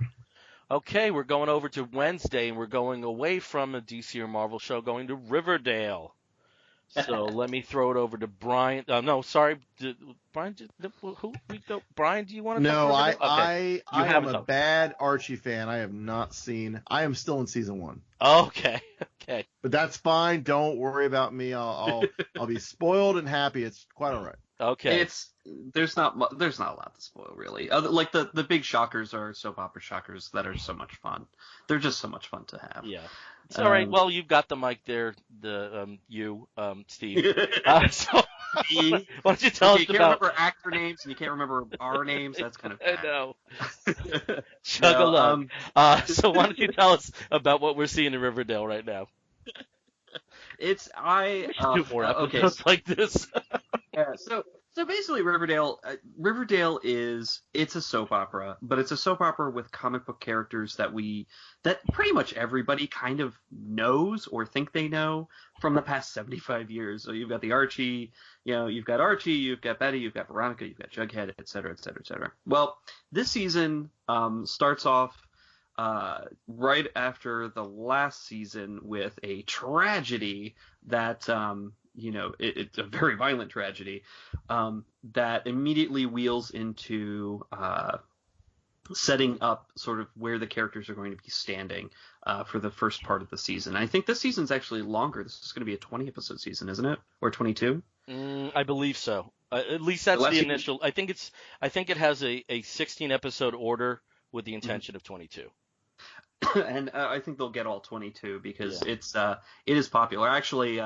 Okay, we're going over to Wednesday, and we're going away from a DC or Marvel show, going to Riverdale. So let me throw it over to Brian. No, sorry, Brian. Who? Brian, do you want to? No, I am a bad Archie fan. I have not seen. I am still in season 1. Okay. But that's fine. Don't worry about me. I'll be spoiled and happy. It's quite all right. Okay. There's not a lot to spoil really. Like the big shockers are soap opera shockers that are so much fun. They're just so much fun to have. Yeah. It's all right. Well, you've got the mic there, Steve. So why don't you tell us about? You can't remember actor names and you can't remember our names. That's kind of bad. I know. Chug along. So why don't you tell us about what we're seeing in Riverdale right now? Do more episodes like this. Yeah. So basically, Riverdale it's a soap opera, but it's a soap opera with comic book characters that pretty much everybody kind of knows or think they know from the past 75 years. So you've got the Archie, you've got Archie, you've got Betty, you've got Veronica, you've got Jughead, et cetera, et cetera, et cetera. Well, this season starts off right after the last season with a tragedy that it's a very violent tragedy that immediately wheels into setting up sort of where the characters are going to be standing for the first part of the season. I think this season's actually longer. This is going to be a 20-episode season, isn't it? Or 22? I believe so. At least that's the initial. I think it has a 16-episode order with the intention of 22. and I think they'll get all 22 because Yeah. it is popular. Actually,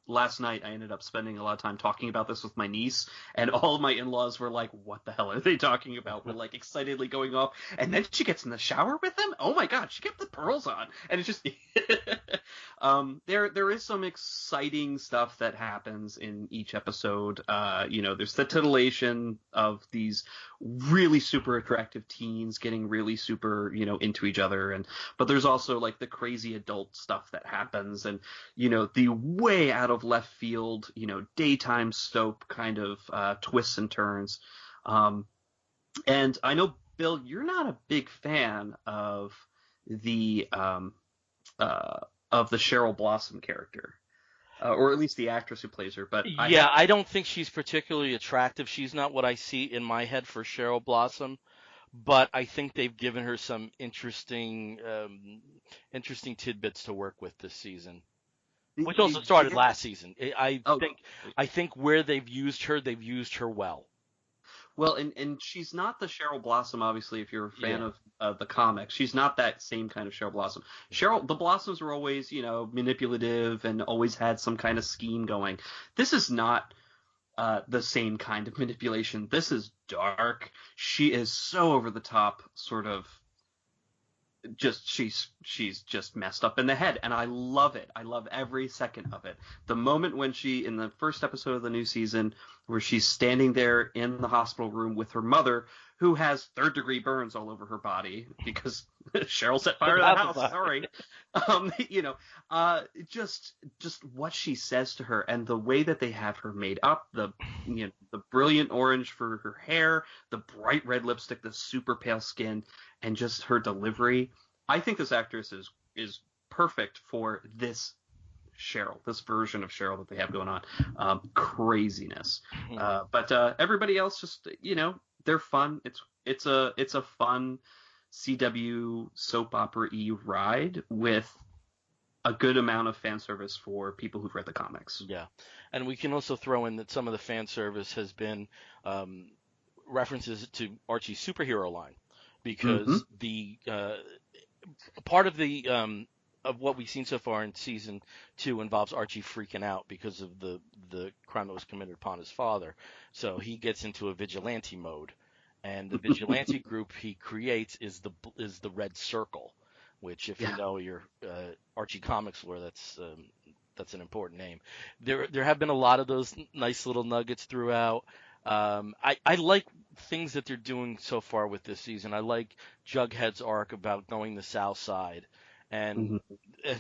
last night I ended up spending a lot of time talking about this with my niece, and all of my in-laws were like, "What the hell are they talking about?" We're like excitedly going off, and then she gets in the shower with him. Oh my god, she kept the pearls on, and it's just there is some exciting stuff that happens in each episode. There's the titillation of these really super attractive teens getting really super into each other, but there's also like the crazy adult stuff that happens, and the way out of left field daytime soap kind of twists and turns. And I know, Bill, you're not a big fan of the Cheryl Blossom character, or at least the actress who plays her. But Yeah, I don't think she's particularly attractive. She's not what I see in my head for Cheryl Blossom, but I think they've given her some interesting tidbits to work with this season, which also they started did. last season. Oh, I think where they've used her well. well, and she's not the Cheryl Blossom, obviously, if you're a fan Yeah. of the comics. She's not that same kind of Cheryl Blossom. The Blossoms were always, manipulative and always had some kind of scheme going. This is not the same kind of manipulation. This is dark. She is so over the top, sort of she's just messed up in the head, and I love it. I love every second of it. The moment when she, in the first episode of the new season, where she's standing there in the hospital room with her mother, who has third-degree burns all over her body because Cheryl set fire to the house. Sorry. Just what she says to her, and the way that they have her made up, the brilliant orange for her hair, the bright red lipstick, the super pale skin, and just her delivery. I think this actress is perfect for this Cheryl, this version of Cheryl that they have going on. Craziness. But everybody else, just they're fun. It's a fun CW soap opera-y ride with a good amount of fan service for people who've read the comics. Yeah, and we can also throw in that some of the fan service has been references to Archie's superhero line, because the part of the of what we've seen so far in season 2 involves Archie freaking out because of the crime that was committed upon his father. So he gets into a vigilante mode, and the vigilante group he creates is the Red Circle, which, if you know your Archie comics lore, that's an important name. There have been a lot of those nice little nuggets throughout. I like things that they're doing so far with this season. I like Jughead's arc about going the South Side and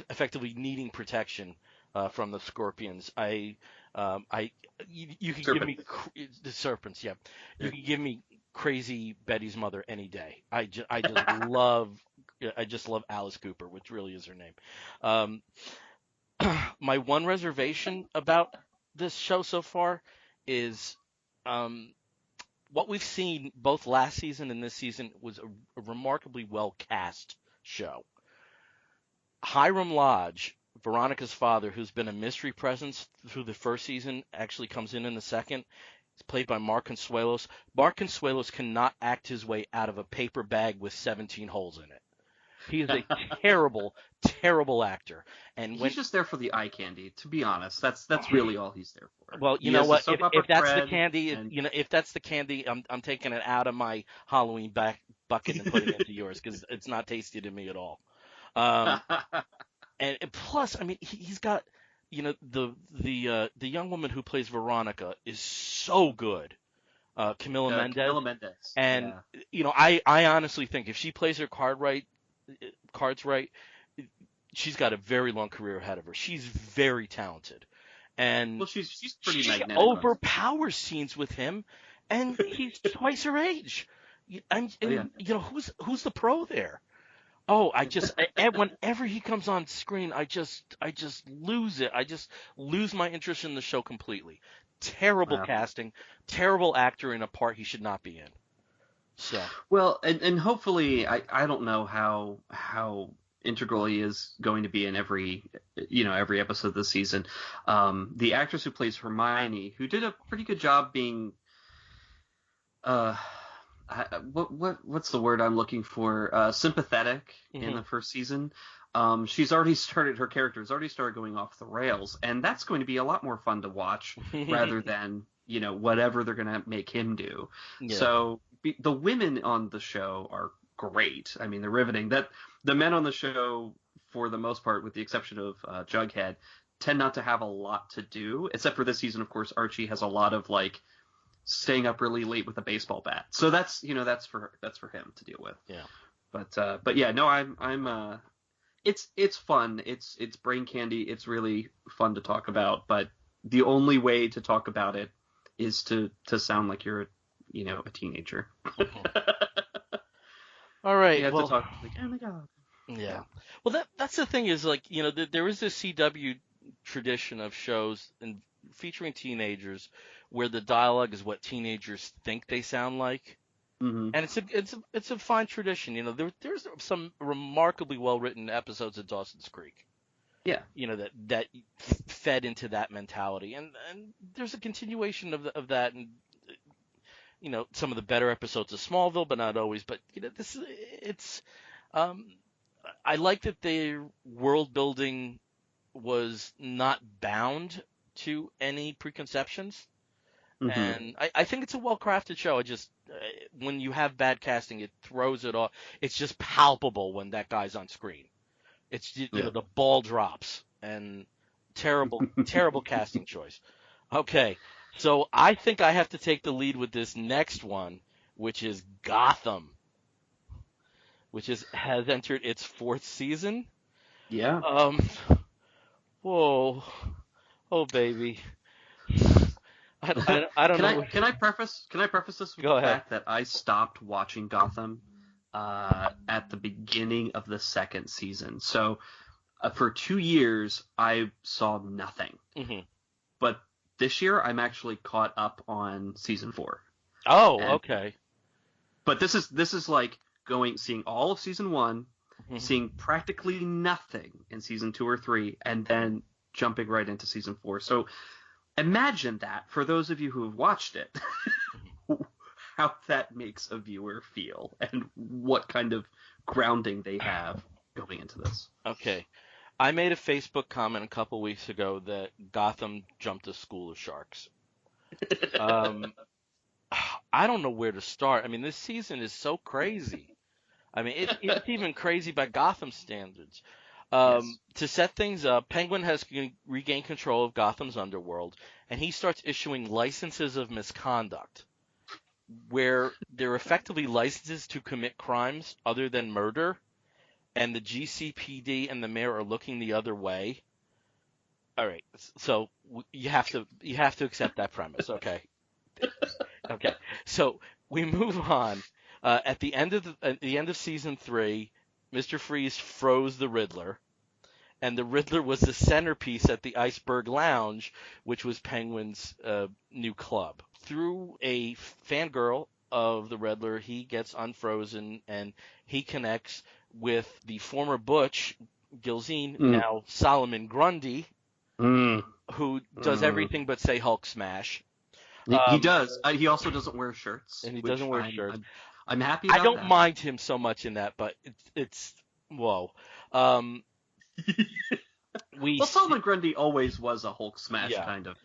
effectively needing protection from the Scorpions. You can give me the Serpents, yeah. You can give me crazy Betty's mother any day. I just love Alice Cooper, which really is her name. My one reservation about this show so far is what we've seen both last season and this season was a remarkably well cast show. Hiram Lodge, Veronica's father, who's been a mystery presence through the first season, actually comes in the second. He's played by Mark Consuelos. Mark Consuelos cannot act his way out of a paper bag with 17 holes in it. He is a terrible, terrible actor. And he's just there for the eye candy, to be honest. That's really all he's there for. Well, you know what? If that's the candy, if that's the candy, I'm taking it out of my Halloween bucket and putting it into yours, because it's not tasty to me at all. And plus, I mean, he's got, the young woman who plays Veronica is so good, Camila Mendes. Camila Mendes. And I honestly think if she plays her cards right, she's got a very long career ahead of her. She's very talented, and she's pretty she magnetic. Overpowers scenes with him, and he's twice her age. And who's the pro there? Oh, whenever he comes on screen, I just lose it. I just lose my interest in the show completely. Terrible casting, terrible actor in a part he should not be in. So well, and hopefully, I don't know how integral he is going to be in every episode this season. The actress who plays Hermione, who did a pretty good job being what's the word I'm looking for? Sympathetic in the first season. She's already started, her character has already started going off the rails, and that's going to be a lot more fun to watch rather than, whatever they're going to make him do. Yeah. So the women on the show are great. I mean, they're riveting. The men on the show, for the most part, with the exception of Jughead, tend not to have a lot to do, except for this season. Of course, Archie has a lot of staying up really late with a baseball bat. So that's for him to deal with. Yeah. But yeah, no, I'm it's fun. It's brain candy. It's really fun to talk about. But the only way to talk about it is to sound like you're a teenager. All right. You have well, to talk like, oh my god. Yeah. Well, that's the thing is there is this CW tradition of shows featuring teenagers where the dialogue is what teenagers think they sound like. Mm-hmm. And it's a fine tradition. There's some remarkably well written episodes of Dawson's Creek. Yeah. That fed into that mentality, and there's a continuation of that, and some of the better episodes of Smallville, but not always. But I like that their world building was not bound to any preconceptions. Mm-hmm. And I think it's a well-crafted show. I just, when you have bad casting, it throws it off. It's just palpable when that guy's on screen. It's, the ball drops, and terrible, terrible casting choice. Okay, so I think I have to take the lead with this next one, which is Gotham, which has entered its 4th season. Yeah. Whoa, oh baby. I don't know. Can I preface this with Go the ahead. fact that I stopped watching Gotham at the beginning of the 2nd season. So for 2 years I saw nothing. Mm-hmm. But this year I'm actually caught up on season 4. Oh, okay. But this is like seeing all of season 1, Mm-hmm. seeing practically nothing in season 2 or 3, and then jumping right into season 4. So imagine that, for those of you who have watched it, how that makes a viewer feel and what kind of grounding they have going into this. Okay. I made a Facebook comment a couple weeks ago that Gotham jumped a school of sharks. I don't know where to start. I mean, this season is so crazy. I mean, it's even crazy by Gotham standards. Yes. To set things up, Penguin has regained control of Gotham's underworld, and he starts issuing licenses of misconduct, where they're effectively licenses to commit crimes other than murder, and the GCPD and the mayor are looking the other way. All right, so you have to accept that premise, okay? Okay, so we move on. At the end of season 3, Mr. Freeze froze the Riddler, and the Riddler was the centerpiece at the Iceberg Lounge, which was Penguin's new club. Through a fangirl of the Riddler, he gets unfrozen, and he connects with the former Butch, Gilzine, now Solomon Grundy, who does everything but say Hulk smash. He does. He also doesn't wear shirts. And he doesn't wear shirts. I'm happy about that. I don't mind him so much in that, but it's whoa. Well, Solomon Grundy always was a Hulk smash kind of,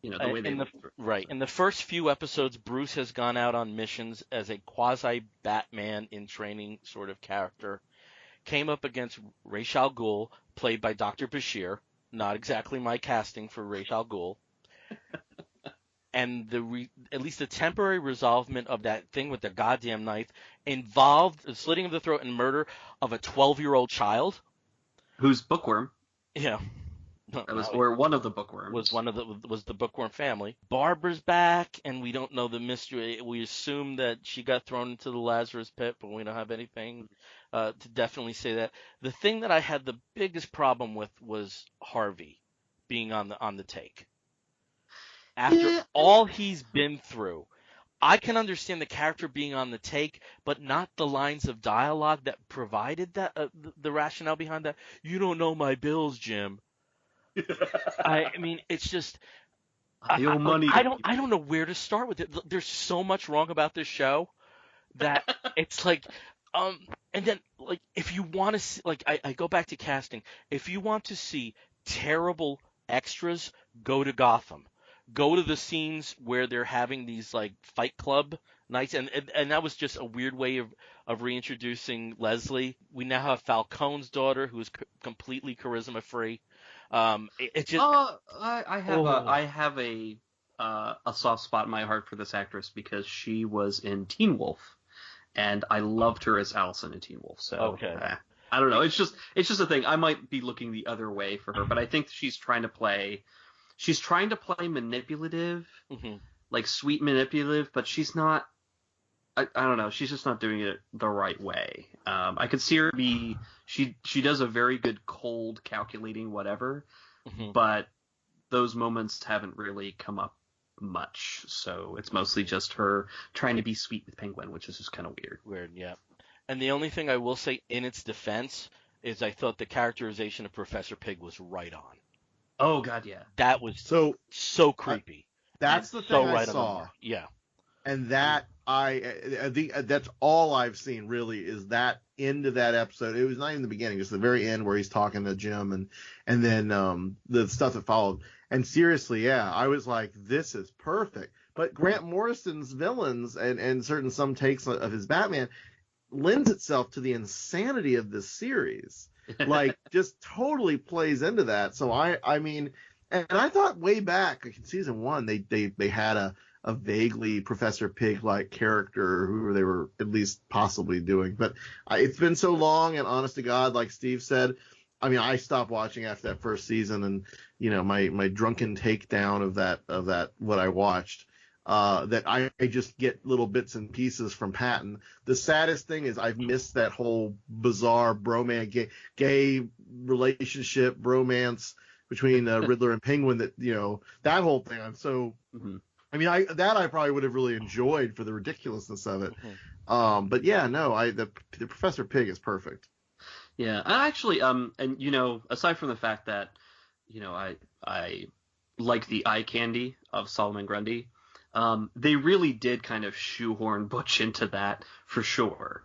the way they looked. Right. In the first few episodes, Bruce has gone out on missions as a quasi-Batman in training sort of character. Came up against Ra's al Ghul, played by Dr. Bashir. Not exactly my casting for Ra's al Ghul. And at least the temporary resolvement of that thing with the goddamn knife involved the slitting of the throat and murder of a 12-year-old child. Who's Bookworm. Yeah. Or one of the Bookworms. Was the Bookworm family. Barbara's back, and we don't know the mystery. We assume that she got thrown into the Lazarus pit, but we don't have anything to definitely say that. The thing that I had the biggest problem with was Harvey being on the take. After all he's been through, I can understand the character being on the take, but not the lines of dialogue that provided that the rationale behind that. You don't know my bills, Jim. I mean, it's just I don't know where to start with it. There's so much wrong about this show that it's like, and then like if you want to see, like I go back to casting. If you want to see terrible extras, go to Gotham. Go to the scenes where they're having these like Fight Club nights, and that was just a weird way of reintroducing Leslie. We now have Falcone's daughter, who is completely charisma free. It just I have a soft spot in my heart for this actress because she was in Teen Wolf, and I loved her as Allison in Teen Wolf. So okay. I don't know. It's just a thing. I might be looking the other way for her, but I think she's trying to play manipulative, like sweet manipulative, but she's not. I don't know. She's just not doing it the right way. I could see her be. She does a very good cold, calculating whatever, but those moments haven't really come up much. So it's mostly just her trying to be sweet with Penguin, which is just kind of weird. Weird, yeah. And the only thing I will say in its defense is I thought the characterization of Professor Pig was right on. Oh God, yeah. That was so creepy. That's the thing so I right saw. Yeah. And that I think that's all I've seen really is that end of that episode. It was not even the beginning, just the very end where he's talking to Jim and then the stuff that followed. And seriously, yeah, I was like, this is perfect. But Grant Morrison's villains and some takes of his Batman lends itself to the insanity of this series. Like just totally plays into that. So I mean, and I thought way back like in season 1 they had a vaguely Professor Pig-like character who they were at least possibly doing. But it's been so long, and honest to God, like Steve said, I mean, I stopped watching after that first season, and my drunken takedown of that what I watched, that I just get little bits and pieces from Patton. The saddest thing is I've missed that whole bizarre bromance, gay relationship, bromance between Riddler and Penguin. That whole thing. I'm so. Mm-hmm. I mean, I probably would have really enjoyed for the ridiculousness of it. But yeah, no, the Professor Pig is perfect. Yeah, I actually, and aside from the fact that, I like the eye candy of Solomon Grundy, they really did kind of shoehorn Butch into that for sure.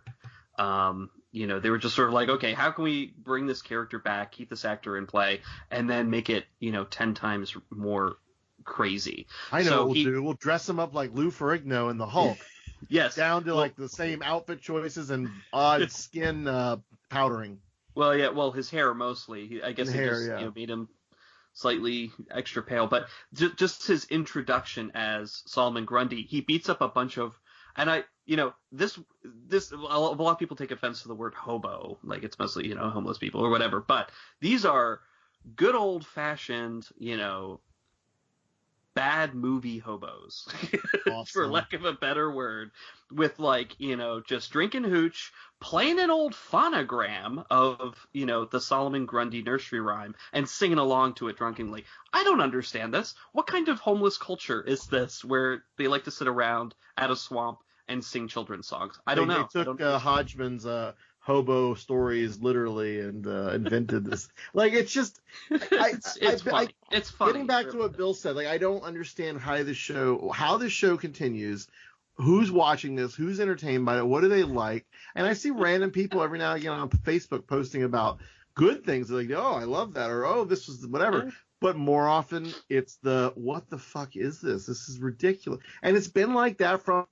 They were just sort of like, okay, how can we bring this character back, keep this actor in play, and then make it, 10 times more crazy. I know what we'll do. We'll dress him up like Lou Ferrigno in the Hulk. Yes. Down to like the same outfit choices and odd skin powdering. Well, yeah. Well, his hair mostly. I guess it just made him slightly extra pale. But just his introduction as Solomon Grundy, he beats up a bunch of, and this a lot of people take offense to the word hobo, like it's mostly homeless people or whatever. But these are good old fashioned bad movie hobos, awesome. For lack of a better word, with just drinking hooch, playing an old phonogram of, the Solomon Grundy nursery rhyme and singing along to it drunkenly. I don't understand this. What kind of homeless culture is this where they like to sit around at a swamp and sing children's songs? I don't know. They took Hodgman's hobo stories literally and invented this. Like it's just it's funny. It's funny. Getting back to what Bill said, like I don't understand how this show continues. Who's watching this? Who's entertained by it? What do they like? And I see random people every now and again on Facebook posting about good things. They're like, oh, I love that, or oh, this was whatever. Yeah. But more often it's the what the fuck is this? This is ridiculous. And it's been like that from.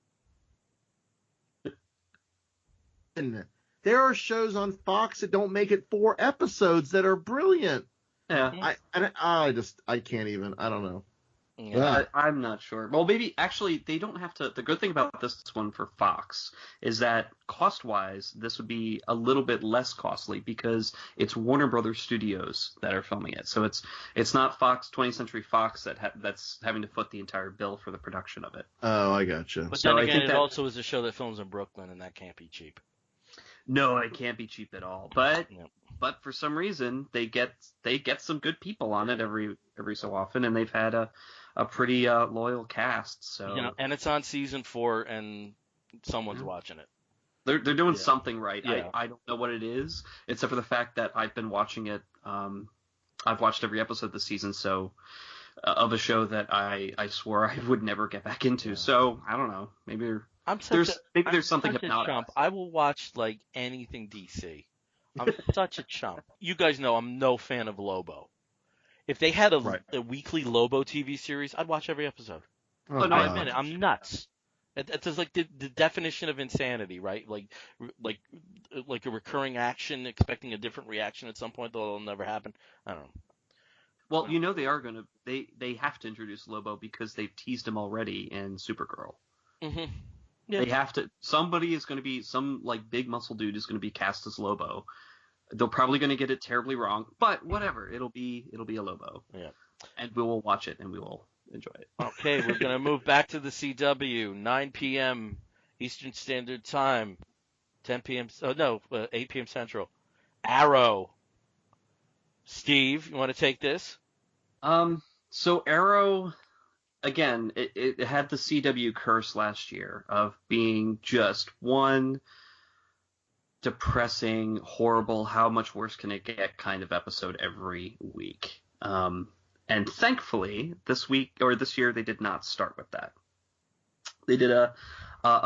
There are shows on Fox that don't make it 4 episodes that are brilliant. Yeah. I can't even. I don't know. Yeah. I'm not sure. Well, maybe actually they don't have to. The good thing about this one for Fox is that cost-wise, this would be a little bit less costly because it's Warner Brothers Studios that are filming it. So it's not 20th Century Fox that's having to foot the entire bill for the production of it. Oh, I gotcha. But then again, it also is a show that films in Brooklyn, and that can't be cheap. No, it can't be cheap at all. But for some reason they get some good people on it every so often, and they've had a pretty loyal cast. So and it's on season 4, and someone's watching it. They're doing something right. Yeah. I don't know what it is, except for the fact that I've been watching it. I've watched every episode this season, so of a show that I swore I would never get back into. So I don't know. Maybe Maybe I'm there's something such a hypnotic. chump. I will watch like anything DC. I'm such a chump. You guys know I'm no fan of Lobo. If they had Right. a weekly Lobo TV series, I'd watch every episode. Oh, no, I I admit it. I'm nuts. It's just like the definition of insanity, right? Like like a recurring action, expecting a different reaction at some point, though it'll never happen. I don't know. Well, they have to introduce Lobo because they've teased him already in Supergirl. Mm-hmm. Yeah. They have to. Somebody is going to be some like big muscle dude is going to be cast as Lobo. They're probably going to get it terribly wrong, but whatever. It'll be a Lobo. Yeah. And we will watch it and we will enjoy it. Okay, we're gonna move back to the CW, 9 p.m. Eastern Standard Time, 10 p.m. Oh no, 8 p.m. Central. Arrow. Steve, you want to take this? So Arrow, again, it had the CW curse last year of being just one depressing, horrible, how much worse can it get kind of episode every week. And thankfully, this year, they did not start with that. They did a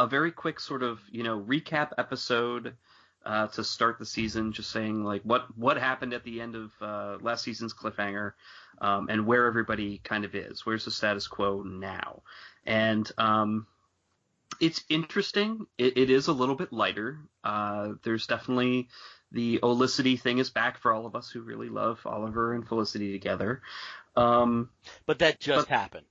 very quick sort of, recap episode to start the season, just saying like what happened at the end of last season's cliffhanger, and where everybody kind of is. Where's the status quo now? And it's interesting. It is a little bit lighter. There's definitely the Olicity thing is back for all of us who really love Oliver and Felicity together. But that just happened.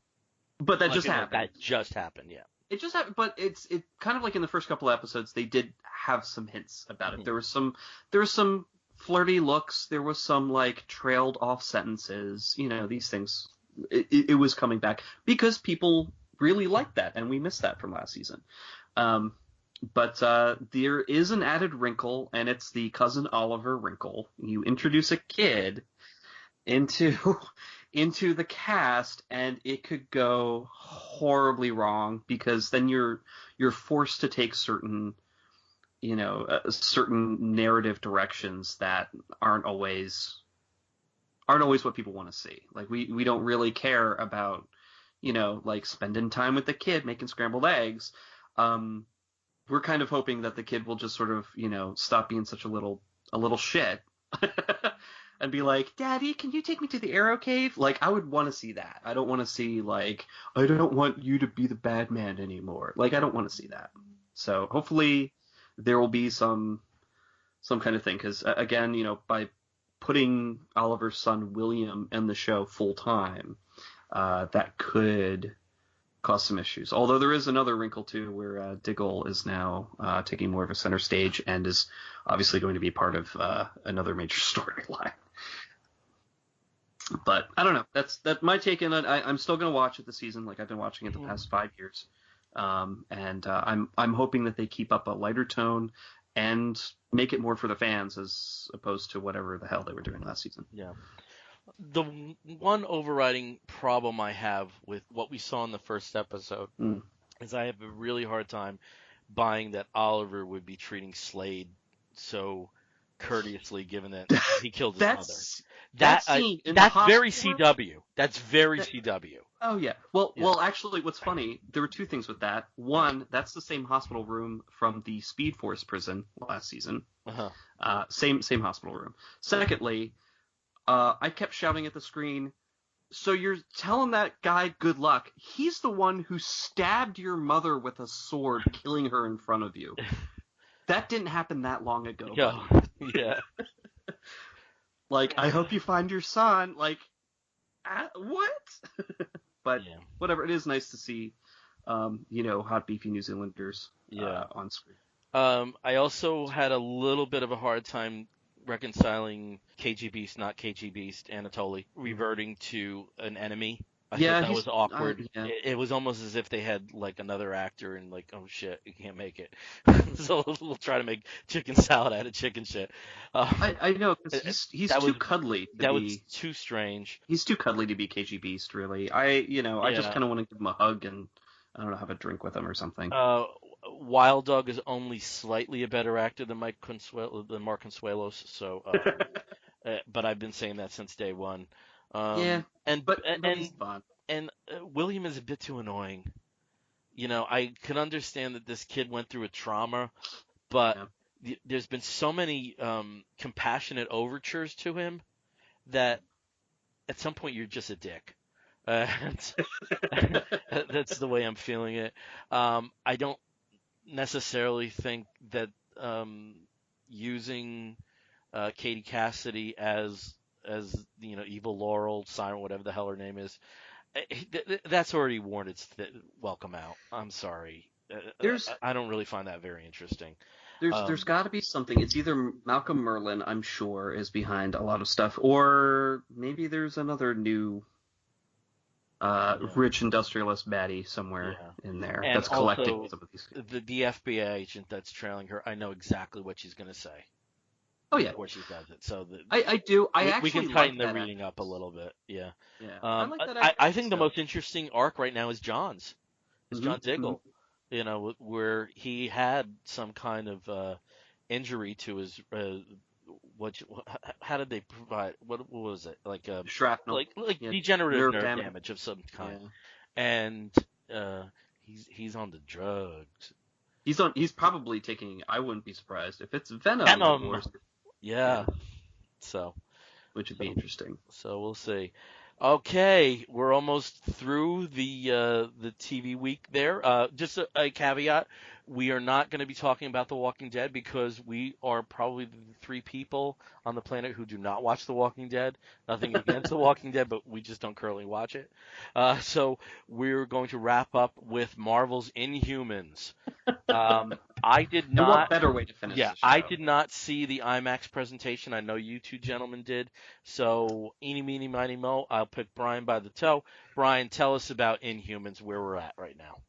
But that just happened. That just happened, yeah. It just happened, but it kind of like in the first couple of episodes, they did have some hints about it. There was some flirty looks. There was some like trailed off sentences. These things. It was coming back because people really liked that, and we missed that from last season. But there is an added wrinkle, and it's the Cousin Oliver wrinkle. You introduce a kid into the cast, and it could go horribly wrong because then you're forced to take certain narrative directions that aren't always what people want to see. Like we don't really care about like spending time with the kid making scrambled eggs. We're kind of hoping that the kid will just sort of stop being such a little shit. And be like, Daddy, can you take me to the Arrow Cave? Like, I would want to see that. I don't want to see, like, I don't want you to be the bad man anymore. Like, I don't want to see that. So, hopefully, there will be some kind of thing. Because, again, by putting Oliver's son, William, in the show full-time, that could cause some issues. Although there is another wrinkle, too, where Diggle is now taking more of a center stage and is obviously going to be part of another major storyline. But I don't know. That's my take on it. I'm still going to watch it this season, like I've been watching it the past 5 years. And I'm hoping that they keep up a lighter tone and make it more for the fans as opposed to whatever the hell they were doing last season. Yeah. The one overriding problem I have with what we saw in the first episode is I have a really hard time buying that Oliver would be treating Slade so courteously, given that he killed his mother. That's very CW. That's very CW. Oh yeah. Well, actually, what's funny? There were two things with that. One, that's the same hospital room from the Speed Force prison last season. Same hospital room. Secondly, I kept shouting at the screen, so you're telling that guy good luck. He's the one who stabbed your mother with a sword, killing her in front of you. That didn't happen that long ago. Yeah. Like, I hope you find your son. Like, what? But whatever. It is nice to see, hot beefy New Zealanders on screen. I also had a little bit of a hard time reconciling KG Beast, not KG Beast, Anatoly, reverting to an enemy. I thought that was awkward. It was almost as if they had like another actor and like, oh shit, you can't make it. So we'll try to make chicken salad out of chicken shit. I know, because he's too cuddly. Was too strange. He's too cuddly to be KG Beast, really. I just kind of want to give him a hug and, I don't know, have a drink with him or something. Wild Dog is only slightly a better actor than Mark Consuelos, so but I've been saying that since day one. And William is a bit too annoying. I can understand that this kid went through a trauma, but Yeah. there's been so many compassionate overtures to him that at some point you're just a dick. That's, that's the way I'm feeling it. I don't necessarily think that using Katie Cassidy as evil Laurel, Siren, whatever the hell her name is, that's already worn its welcome out. I'm sorry. There's I don't really find that very interesting. there's got to be something. It's either Malcolm Merlin, I'm sure, is behind a lot of stuff, or maybe there's another new rich industrialist baddie somewhere in there And that's collecting also, some of these. the FBI agent that's trailing her, I know exactly what she's going to say Oh yeah, before she does it. So I do. I we actually can tighten like the that reading up a little bit. Yeah. Yeah, I like that I actress, think the so. most interesting arc right now is John's. Is John Diggle. Where he had some kind of injury to his how did they provide what was it like Shrapnel, like yeah, degenerative nerve nerve damage. damage of some kind, Yeah. and he's on the drugs. He's probably taking. I wouldn't be surprised if it's Venom. Venom. Or, Yeah. So which would be interesting. So we'll see. Okay, we're almost through the TV week there. Just a caveat: we are not going to be talking about The Walking Dead because we are probably the three people on the planet who do not watch The Walking Dead. Nothing against The Walking Dead, but we just don't currently watch it. So we're going to wrap up with Marvel's Inhumans. I did And not. what better way to finish the show? I did not see the IMAX presentation. I know you two gentlemen did. So, eeny, meeny, miny, mo, I'll pick Brian by the toe. Brian, tell us about Inhumans, where we're at right now.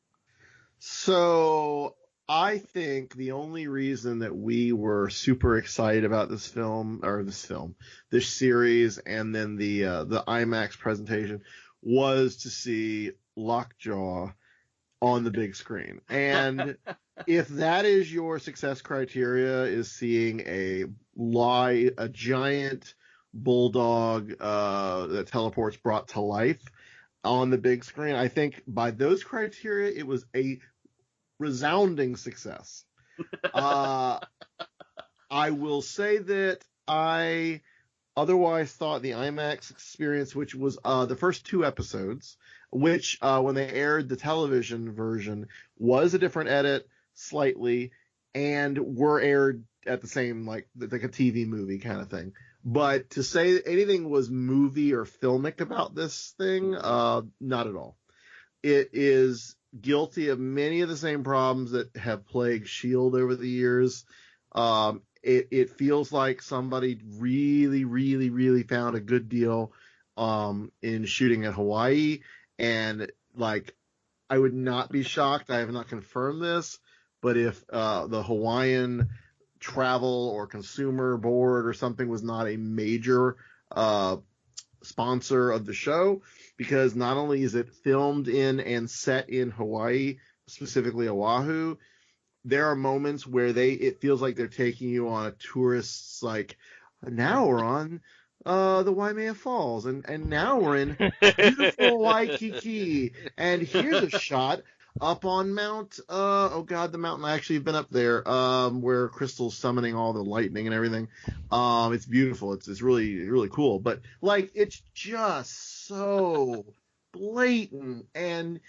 So, I think the only reason that we were super excited about this series, and then the IMAX presentation was to see Lockjaw on the big screen. And if that is your success criteria, is seeing a giant bulldog that teleports brought to life on the big screen, I think by those criteria, it was a resounding success. I will say that I otherwise thought the IMAX experience, which was the first two episodes, which when they aired the television version was a different edit slightly, and were aired at the same like a TV movie kind of thing. But to say anything was movie or filmic about this thing, not at all. It is guilty of many of the same problems that have plagued S.H.I.E.L.D. over the years. It feels like somebody really, really, really found a good deal in shooting at Hawaii. And like, I would not be shocked. I have not confirmed this, but if the Hawaiian Travel or Consumer Board or something was not a major sponsor of the show, because not only is it filmed in and set in Hawaii, specifically Oahu, there are moments where it feels like they're taking you on a tourist's, like, now we're on the Waimea Falls, and now we're in beautiful Waikiki, and here's a shot up on Mount, the mountain I actually have been up there, where Crystal's summoning all the lightning and everything. It's beautiful. It's really, really cool. But like, it's just so blatant, and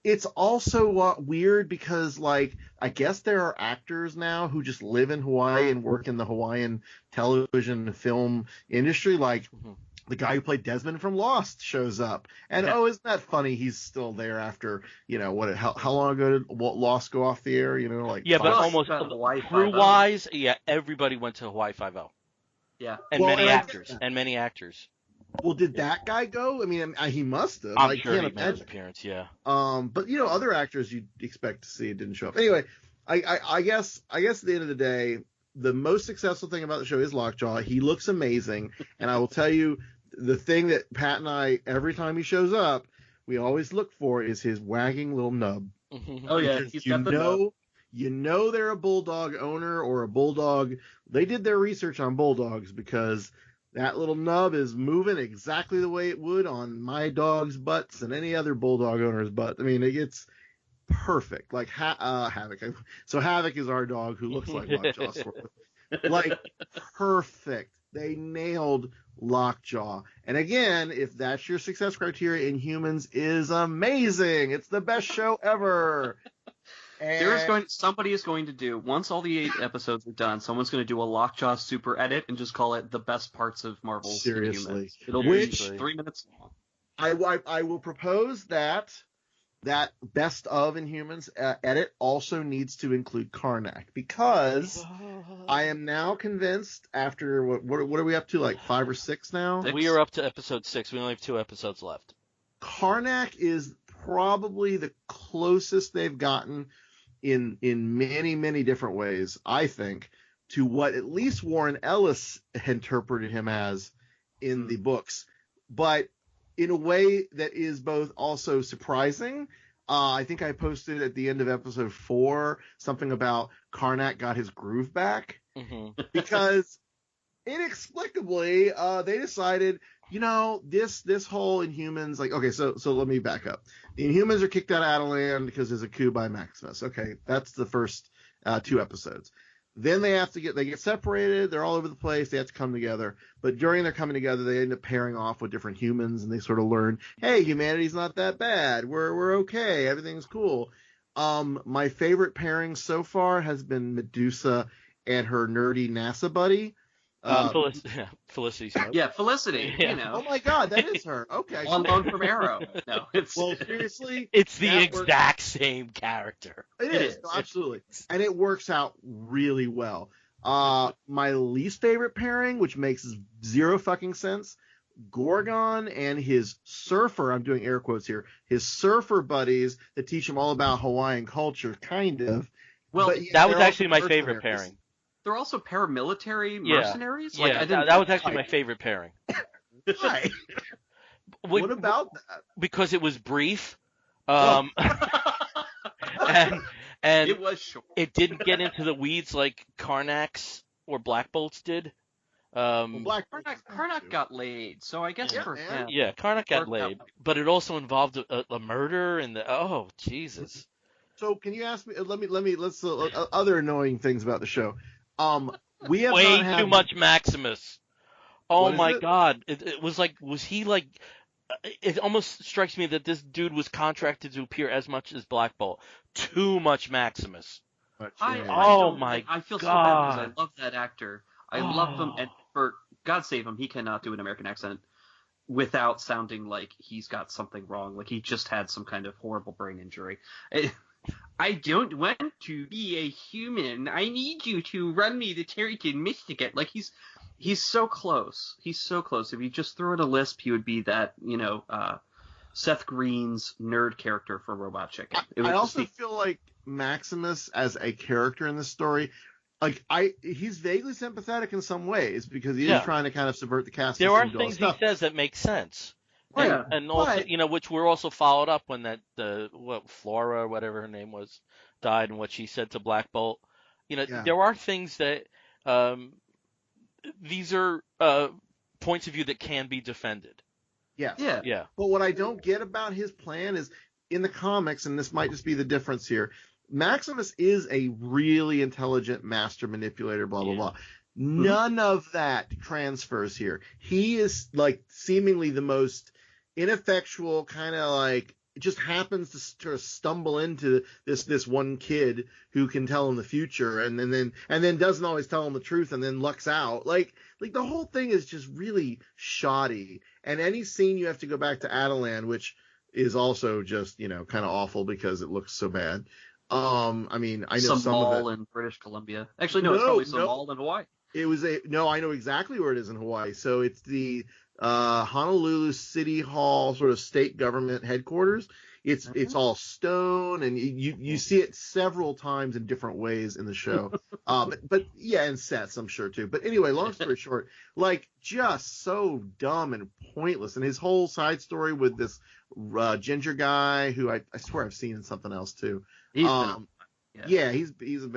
it's also weird because, like, I guess there are actors now who just live in Hawaii and work in the Hawaiian television and film industry. Like, the guy who played Desmond from Lost shows up. And, isn't that funny? He's still there after, how long ago did Lost go off the air? But almost crew-wise, everybody went to Hawaii Five-0. Yeah. And many actors. Well, did that guy go? I mean, he must have. I'm sure he made his appearance, yeah. But other actors you'd expect to see didn't show up. Anyway, I guess at the end of the day, the most successful thing about the show is Lockjaw. He looks amazing, and I will tell you, the thing that Pat and I, every time he shows up, we always look for is his wagging little nub. Oh yeah, he's got the nub. You know they're a bulldog owner or a bulldog. They did their research on bulldogs, because that little nub is moving exactly the way it would on my dog's butts and any other bulldog owner's butt. I mean, perfect. Like Havoc. So Havoc is our dog who looks like Lockjaw, sort of. Like perfect. They nailed Lockjaw. And again, if that's your success criteria, Inhumans is amazing. It's the best show ever. Somebody is going to do, once all the 8 episodes are done, someone's going to do a Lockjaw super edit and just call it the best parts of Marvel's Seriously. Inhumans. It'll be 3 minutes long. I will propose that best of Inhumans edit also needs to include Karnak, because I am now convinced after what are we up to, like 5 or 6 now? 6? We are up to episode 6. We only have 2 episodes left. Karnak is probably the closest they've gotten in many, many different ways, I think, to what at least Warren Ellis interpreted him as in the books, but in a way that is both also surprising. I think I posted at the end of episode 4 something about Karnak got his groove back, because inexplicably they decided, this whole Inhumans, like, okay, so let me back up. The Inhumans are kicked out of Adeland because there's a coup by Maximus. Okay, that's the first 2 episodes. Then they get separated. They're all over the place. They have to come together. But during their coming together, they end up pairing off with different humans, and they sort of learn, hey, humanity's not that bad. We're okay. Everything's cool. My favorite pairing so far has been Medusa and her nerdy NASA buddy. Felicity Smoke. Yeah, Felicity. Yeah. Oh my God, that is her. Okay. On loan from Arrow. No, Well, seriously, It's the exact same character. It is. No, absolutely. And it works out really well. My least favorite pairing, which makes 0 fucking sense, Gorgon and his surfer, I'm doing air quotes here, his surfer buddies that teach him all about Hawaiian culture, kind of. Well, that was actually my favorite pairing. They're also paramilitary mercenaries? Yeah, that was actually my favorite pairing. Why? What about that? Because it was brief. And it was short. It didn't get into the weeds like Karnak's or Black Bolt's did. Karnak got laid, so I guess for him. Yeah, Karnak got laid, but it also involved a murder and Jesus. So can you ask me? Let's other annoying things about the show. We have way too much Maximus. Oh my God! It was like, was he like? It almost strikes me that this dude was contracted to appear as much as Black Bolt. Too much Maximus. I feel so bad because I love that actor. I love him, and for God save him, he cannot do an American accent without sounding like he's got something wrong, like he just had some kind of horrible brain injury. I don't want to be a human. I need you to run me the Terrican Mystica. Like he's so close. He's so close. If you just threw in a lisp, he would be that, Seth Green's nerd character for Robot Chicken. I also feel like Maximus as a character in this story, he's vaguely sympathetic in some ways because he is trying to kind of subvert the cast. There are things he says that make sense. Right. And also, which were also followed up when Flora or whatever her name was died, and what she said to Black Bolt. There are things that these are points of view that can be defended. Yes. Yeah. But what I don't get about his plan is in the comics, and this might just be the difference here, Maximus is a really intelligent master manipulator, blah, blah, blah. None of that transfers here. He is like seemingly the most ineffectual, kind of like, it just happens to sort of stumble into this one kid who can tell him the future and then doesn't always tell him the truth and then lucks out. Like the whole thing is just really shoddy. And any scene you have to go back to Adeland, which is also just, kind of awful because it looks so bad. I know some mall of it in British Columbia. Actually, no, it's probably some mall in Hawaii. I know exactly where it is in Hawaii. So it's the Honolulu City Hall sort of state government headquarters. It's all stone, and you see it several times in different ways in the show. But yeah, and sets, I'm sure too. But anyway, long story short, just so dumb and pointless. And his whole side story with this ginger guy who I swear I've seen in something else too. He's been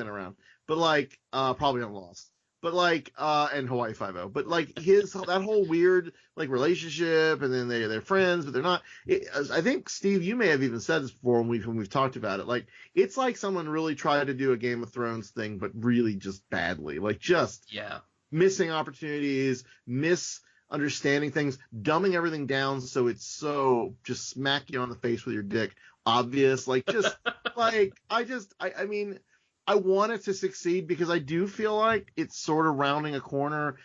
around, but probably on Lost. But like, and Hawaii Five-0, but like that whole weird like relationship, and then they're friends, but they're not. I think Steve, you may have even said this before when we've talked about it. Like, it's like someone really tried to do a Game of Thrones thing, but really just badly. Like, just Yeah. missing opportunities, misunderstanding things, dumbing everything down so it's so just smack you on the face with your dick obvious. Like, just like I mean. I want it to succeed because I do feel like it's sort of rounding a corner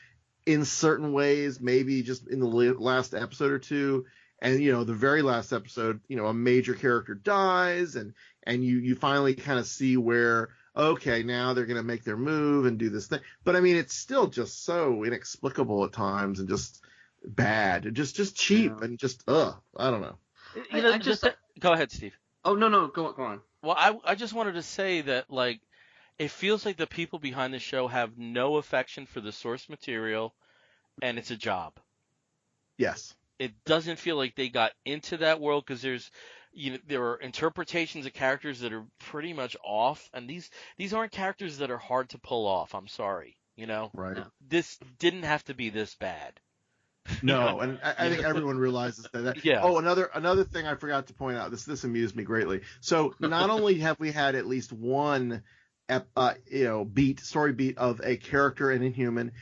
in certain ways, maybe just in the last episode or two. And, the very last episode, a major character dies, and you finally kind of see where, okay, now they're going to make their move and do this thing. But I mean, it's still just so inexplicable at times and just bad and just cheap and just, I don't know. Go ahead, Steve. Oh, no, go on. Well, I just wanted to say that, like, it feels like the people behind the show have no affection for the source material, and it's a job. Yes. It doesn't feel like they got into that world because there are interpretations of characters that are pretty much off, and these aren't characters that are hard to pull off. I'm sorry, Right. No. This didn't have to be this bad. No, and I think everyone realizes that. Yeah. Oh, another thing I forgot to point out. This amused me greatly. So not only have we had at least one story beat of a character, an Inhuman,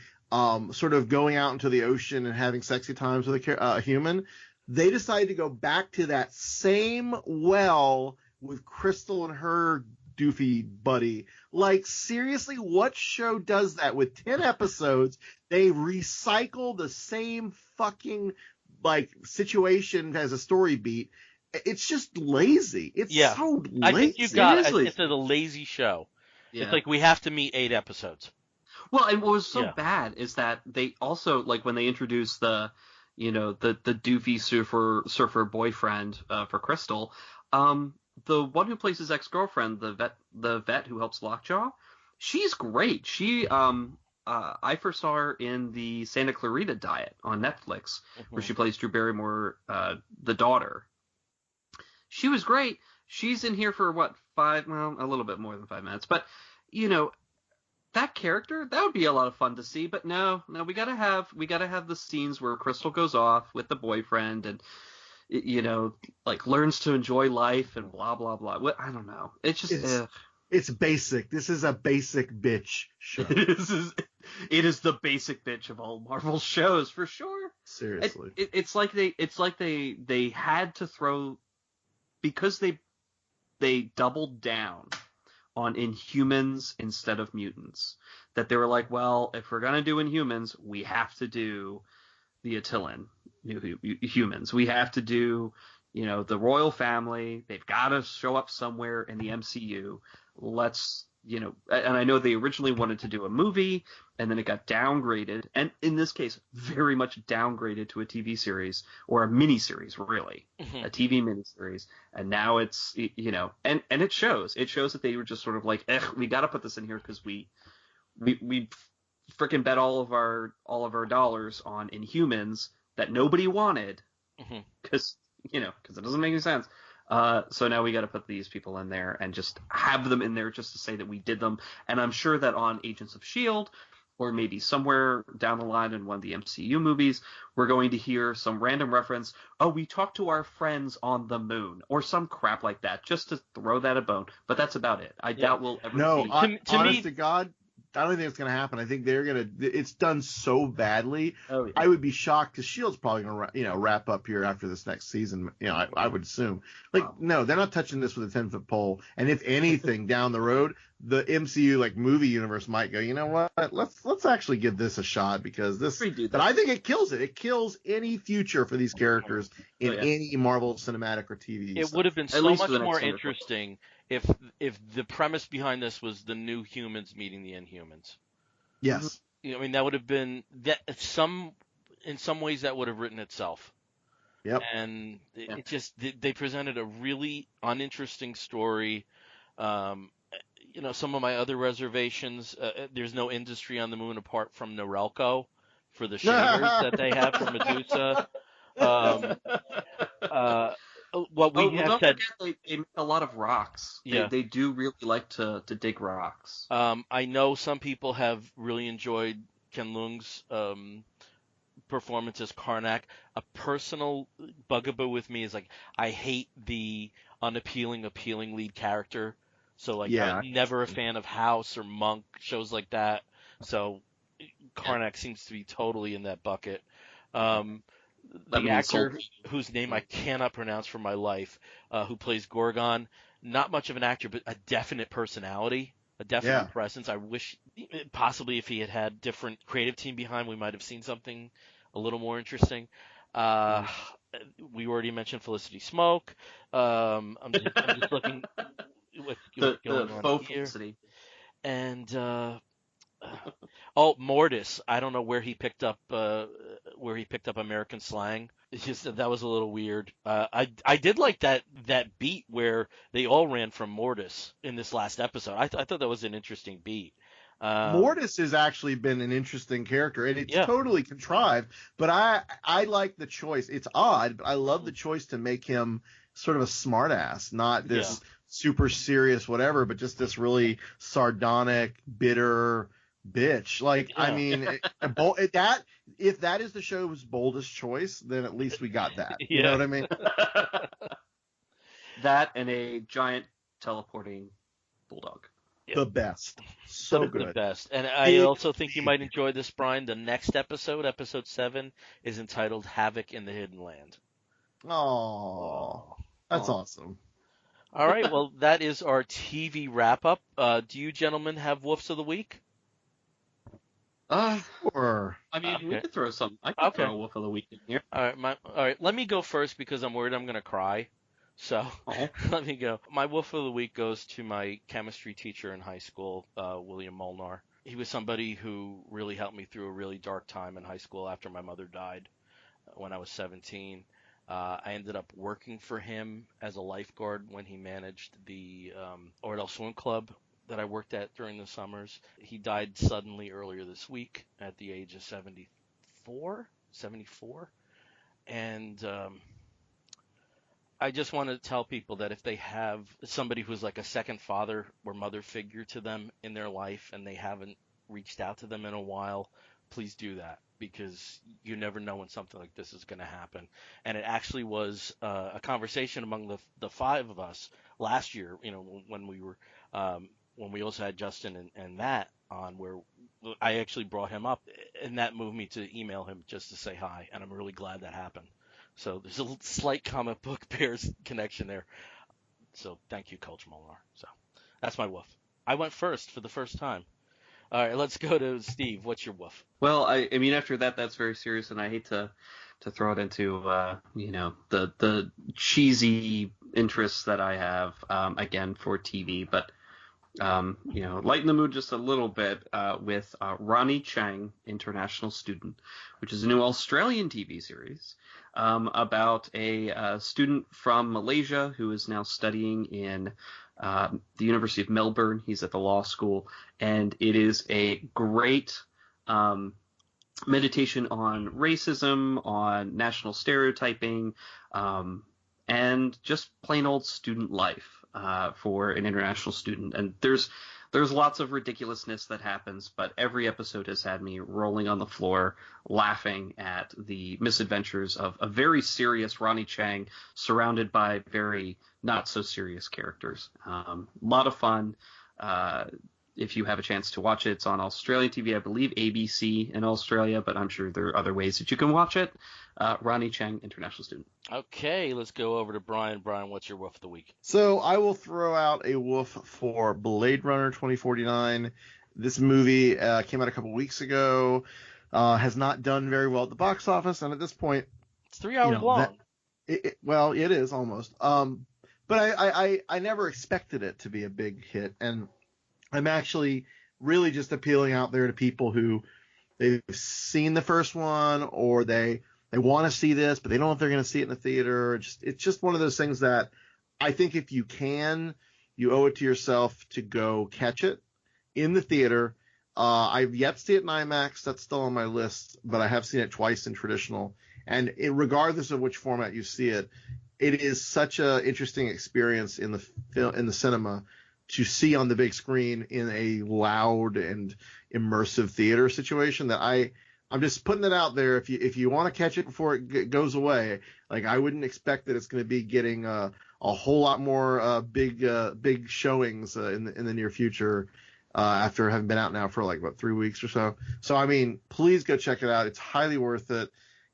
sort of going out into the ocean and having sexy times with a human. They decided to go back to that same well with Crystal and her doofy buddy. Like, seriously, what show does that? With 10 episodes, they recycle the same fucking, like, situation as a story beat. It's just lazy. It's so lazy. I think you got it. It's a lazy show. Yeah. It's like we have to meet 8 episodes. Well, and what was so bad is that they also, like, when they introduced the doofy surfer boyfriend for Crystal, the one who plays his ex-girlfriend, the vet who helps Lockjaw, she's great. She I first saw her in the Santa Clarita Diet on Netflix, where she plays Drew Barrymore, the daughter. She was great. She's in here for a little bit more than 5 minutes, but that character, that would be a lot of fun to see. But no, we gotta have the scenes where Crystal goes off with the boyfriend and like learns to enjoy life and blah blah blah. I don't know. It's just it's basic. This is a basic bitch show. It is the basic bitch of all Marvel shows for sure. Seriously, it's like they had to throw, because they doubled down on Inhumans instead of mutants. That they were like, well, if we're gonna do Inhumans, we have to do the Attilan humans. We have to do, the royal family. They've got to show up somewhere in the MCU. Let's, and I know they originally wanted to do a movie, and then it got downgraded, and in this case, very much downgraded to a TV series, or a miniseries, really, a TV miniseries. And now it's, and it shows. It shows that they were just sort of like, we got to put this in here because we freaking bet all of our dollars on Inhumans that nobody wanted, because it doesn't make any sense. So now we got to put these people in there and just have them in there just to say that we did them. And I'm sure that on Agents of S.H.I.E.L.D., or maybe somewhere down the line in one of the MCU movies, we're going to hear some random reference, oh, we talked to our friends on the moon, or some crap like that, just to throw that a bone. But that's about it. I doubt we'll ever see. Honest to God, I don't think it's going to happen. I think they're going to. It's done so badly. Oh, yeah. I would be shocked because S.H.I.E.L.D.'s probably going to, wrap up here after this next season. I would assume. No, they're not touching this with a 10-foot pole. And if anything, down the road, the MCU movie universe might go, you know what? Let's actually give this a shot, because this. But I think it kills it. It kills any future for these characters in any Marvel cinematic or TV. It would have been so much more interesting if the premise behind this was the new humans meeting the Inhumans. Yes. That would have been that in some ways that would have written itself. Yep. And it just, they presented a really uninteresting story. Some of my other reservations, there's no industry on the moon apart from Norelco for the shavers that they have from Medusa. what we Oh, well, have don't said. forget they make a lot of rocks. Yeah. They do really like to dig rocks. I know some people have really enjoyed Ken Leung's performance as Karnak. A personal bugaboo with me is like I hate the appealing lead character. So like Yeah. I'm never a fan of House or Monk shows like that. So Karnak seems to be totally in that bucket. Um, the Lemon and actor salt. whose name I cannot pronounce for my life, who plays Gorgon, not much of an actor, but a definite personality, a definite Yeah. presence. I wish possibly if he had had different creative team behind, we might have seen something a little more interesting. Uh, we already mentioned Felicity Smoke. I'm just looking what's The going on faux here, Felicity. and oh, Mortis. I don't know where he picked up American slang. It's just that was a little weird. I did like that beat where they all ran from Mortis in this last episode. I thought that was an interesting beat. Mortis has actually been an interesting character, and it's Yeah. totally contrived. But I like the choice. It's odd, but I love the choice to make him sort of a smartass, not this super serious whatever, but just this really sardonic, bitter bitch. Like, I mean, if that is the show's boldest choice, then at least we got that. You know what I mean? That and a giant teleporting bulldog. The best. So good. The best. And I also think you might enjoy this, Brian. The next episode, episode 7, is entitled Havoc in the Hidden Land. Oh, that's awesome. All right, well, that is our TV wrap-up. Do you gentlemen have Woofs of the Week? Sure. I mean, we could throw some. I could throw a Woof of the Week in here. All right. Let me go first because I'm worried I'm going to cry. So let me go. My Woof of the Week goes to my chemistry teacher in high school, William Molnar. He was somebody who really helped me through a really dark time in high school after my mother died when I was 17. I ended up working for him as a lifeguard when he managed the Ordell Swim Club that I worked at during the summers. He died suddenly earlier this week at the age of 74. And I just want to tell people that if they have somebody who's like a second father or mother figure to them in their life and they haven't reached out to them in a while, please do that, because you never know when something like this is going to happen. And it actually was a conversation among the 5 of us last year, when we also had Justin and Matt on, where I actually brought him up, and that moved me to email him just to say hi, and I'm really glad that happened. So there's a slight comic book Bears connection there. So thank you, Coach Molnar. So that's my woof. I went first for the first time. All right, let's go to Steve. What's your woof? Well, I mean, after that's very serious, and I hate to throw it into the cheesy interests that I have again for TV, but lighten the mood just a little bit with Ronnie Chang, International Student, which is a new Australian TV series about a student from Malaysia who is now studying in the University of Melbourne. He's at the law school, and it is a great meditation on racism, on national stereotyping, and just plain old student life for an international student. And there's lots of ridiculousness that happens, but every episode has had me rolling on the floor laughing at the misadventures of a very serious Ronnie Chang surrounded by very not so serious characters. A lot of fun. If you have a chance to watch it, it's on Australian TV, I believe ABC in Australia, but I'm sure there are other ways that you can watch it. Ronnie Chang, International Student. Okay, let's go over to Brian. Brian, what's your woof of the week? So I will throw out a woof for Blade Runner 2049. This movie came out a couple weeks ago, has not done very well at the box office, and at this point, it's 3 hours long. Well, it is almost. But I never expected it to be a big hit, and I'm actually really just appealing out there to people who they've seen the first one, or they want to see this, but they don't know if they're going to see it in the theater. It's just one of those things that I think if you can, you owe it to yourself to go catch it in the theater. I've yet to see it in IMAX. That's still on my list, but I have seen it twice in traditional. And regardless of which format you see it, it is such a interesting experience in the cinema to see on the big screen in a loud and immersive theater situation that I'm just putting it out there. If you want to catch it before it goes away, like I wouldn't expect that it's going to be getting a whole lot more big showings in the near future after having been out now for like 3 weeks or so. So I mean, please go check it out. It's highly worth it.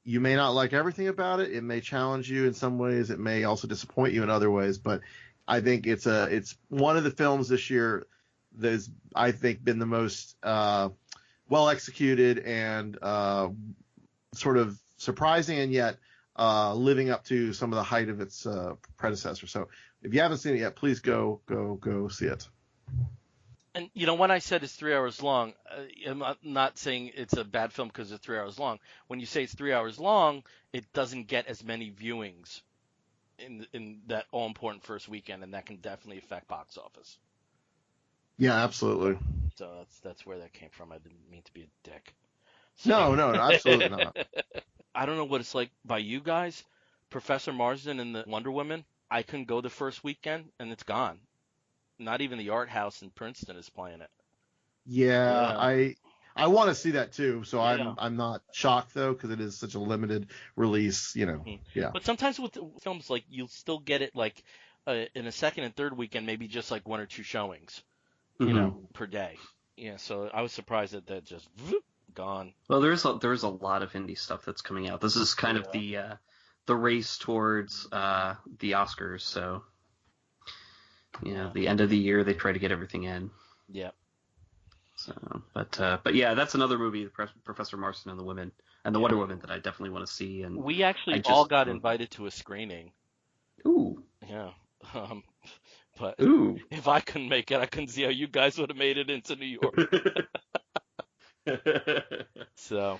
You may not like everything about it. It may challenge you in some ways. It may also disappoint you in other ways. But I think it's one of the films this year that has, I think, been the most well executed and sort of surprising, and yet living up to some of the height of its predecessor. So if you haven't seen it yet, please go see it. And, when I said it's 3 hours long, I'm not saying it's a bad film because it's 3 hours long. When you say it's 3 hours long, it doesn't get as many viewings in that all-important first weekend, and that can definitely affect box office. Yeah, absolutely. So that's where that came from. I didn't mean to be a dick. No, absolutely not. I don't know what it's like by you guys. Professor Marsden and the Wonder Woman, I couldn't go the first weekend, and it's gone. Not even the Art House in Princeton is playing it. Yeah. I want to see that too, so Yeah. I'm not shocked though, because it is such a limited release, Mm-hmm. Yeah. But sometimes with films, like, you'll still get it like in a second and third weekend, maybe just like 1 or 2 showings, per day. Yeah, so I was surprised that just gone. Well, there's a lot of indie stuff that's coming out. This is kind of the race towards the Oscars, so the end of the year they try to get everything in. Yeah. So, but yeah, that's another movie, Professor Marston and the Women and the Wonder Woman, that I definitely want to see. And we actually all got invited to a screening. Ooh. Yeah. But ooh. If I couldn't make it, I couldn't see how you guys would have made it into New York. So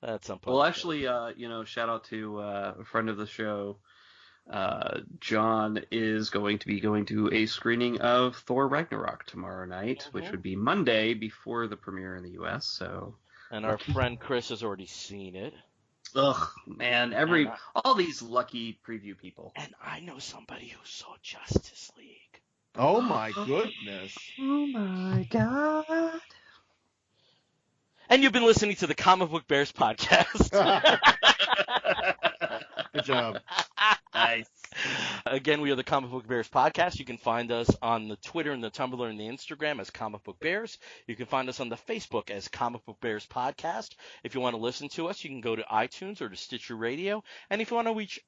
that's something. Well, actually, shout out to a friend of the show. John is going to be going to a screening of Thor Ragnarok tomorrow night, which would be Monday before the premiere in the U.S. So, and our friend Chris has already seen it. Ugh, man! All these lucky preview people. And I know somebody who saw Justice League. Oh my goodness! Oh my god! And you've been listening to the Comic Book Bears podcast. Good job. Nice. Again, we are the Comic Book Bears podcast. You can find us on the Twitter and the Tumblr and the Instagram as Comic Book Bears. You can find us on the Facebook as Comic Book Bears podcast. If you want to listen to us, you can go to iTunes or to Stitcher Radio. And if you want to reach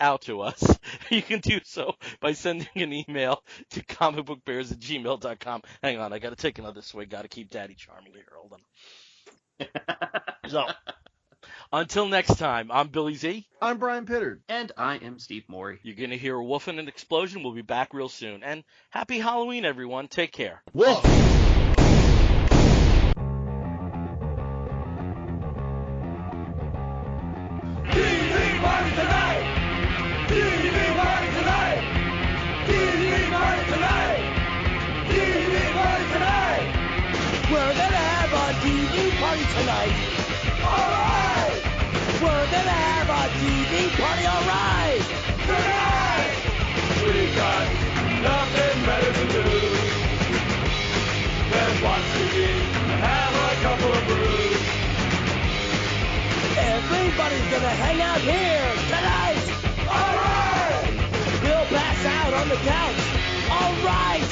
out to us, you can do so by sending an email to comicbookbears@gmail.com. Hang on, I got to take another swig. Got to keep Daddy charming here. Hold on. So, until next time, I'm Billy Z. I'm Brian Pittard. And I am Steve Morey. You're going to hear a woof and an explosion. We'll be back real soon. And happy Halloween, everyone. Take care. Woof! We're gonna have a TV party tonight. Alright! We're gonna have a TV party, alright! Tonight! We've got nothing better to do than watch TV and have a couple of brews. Everybody's gonna hang out here tonight! Alright! We'll pass out on the couch. Alright!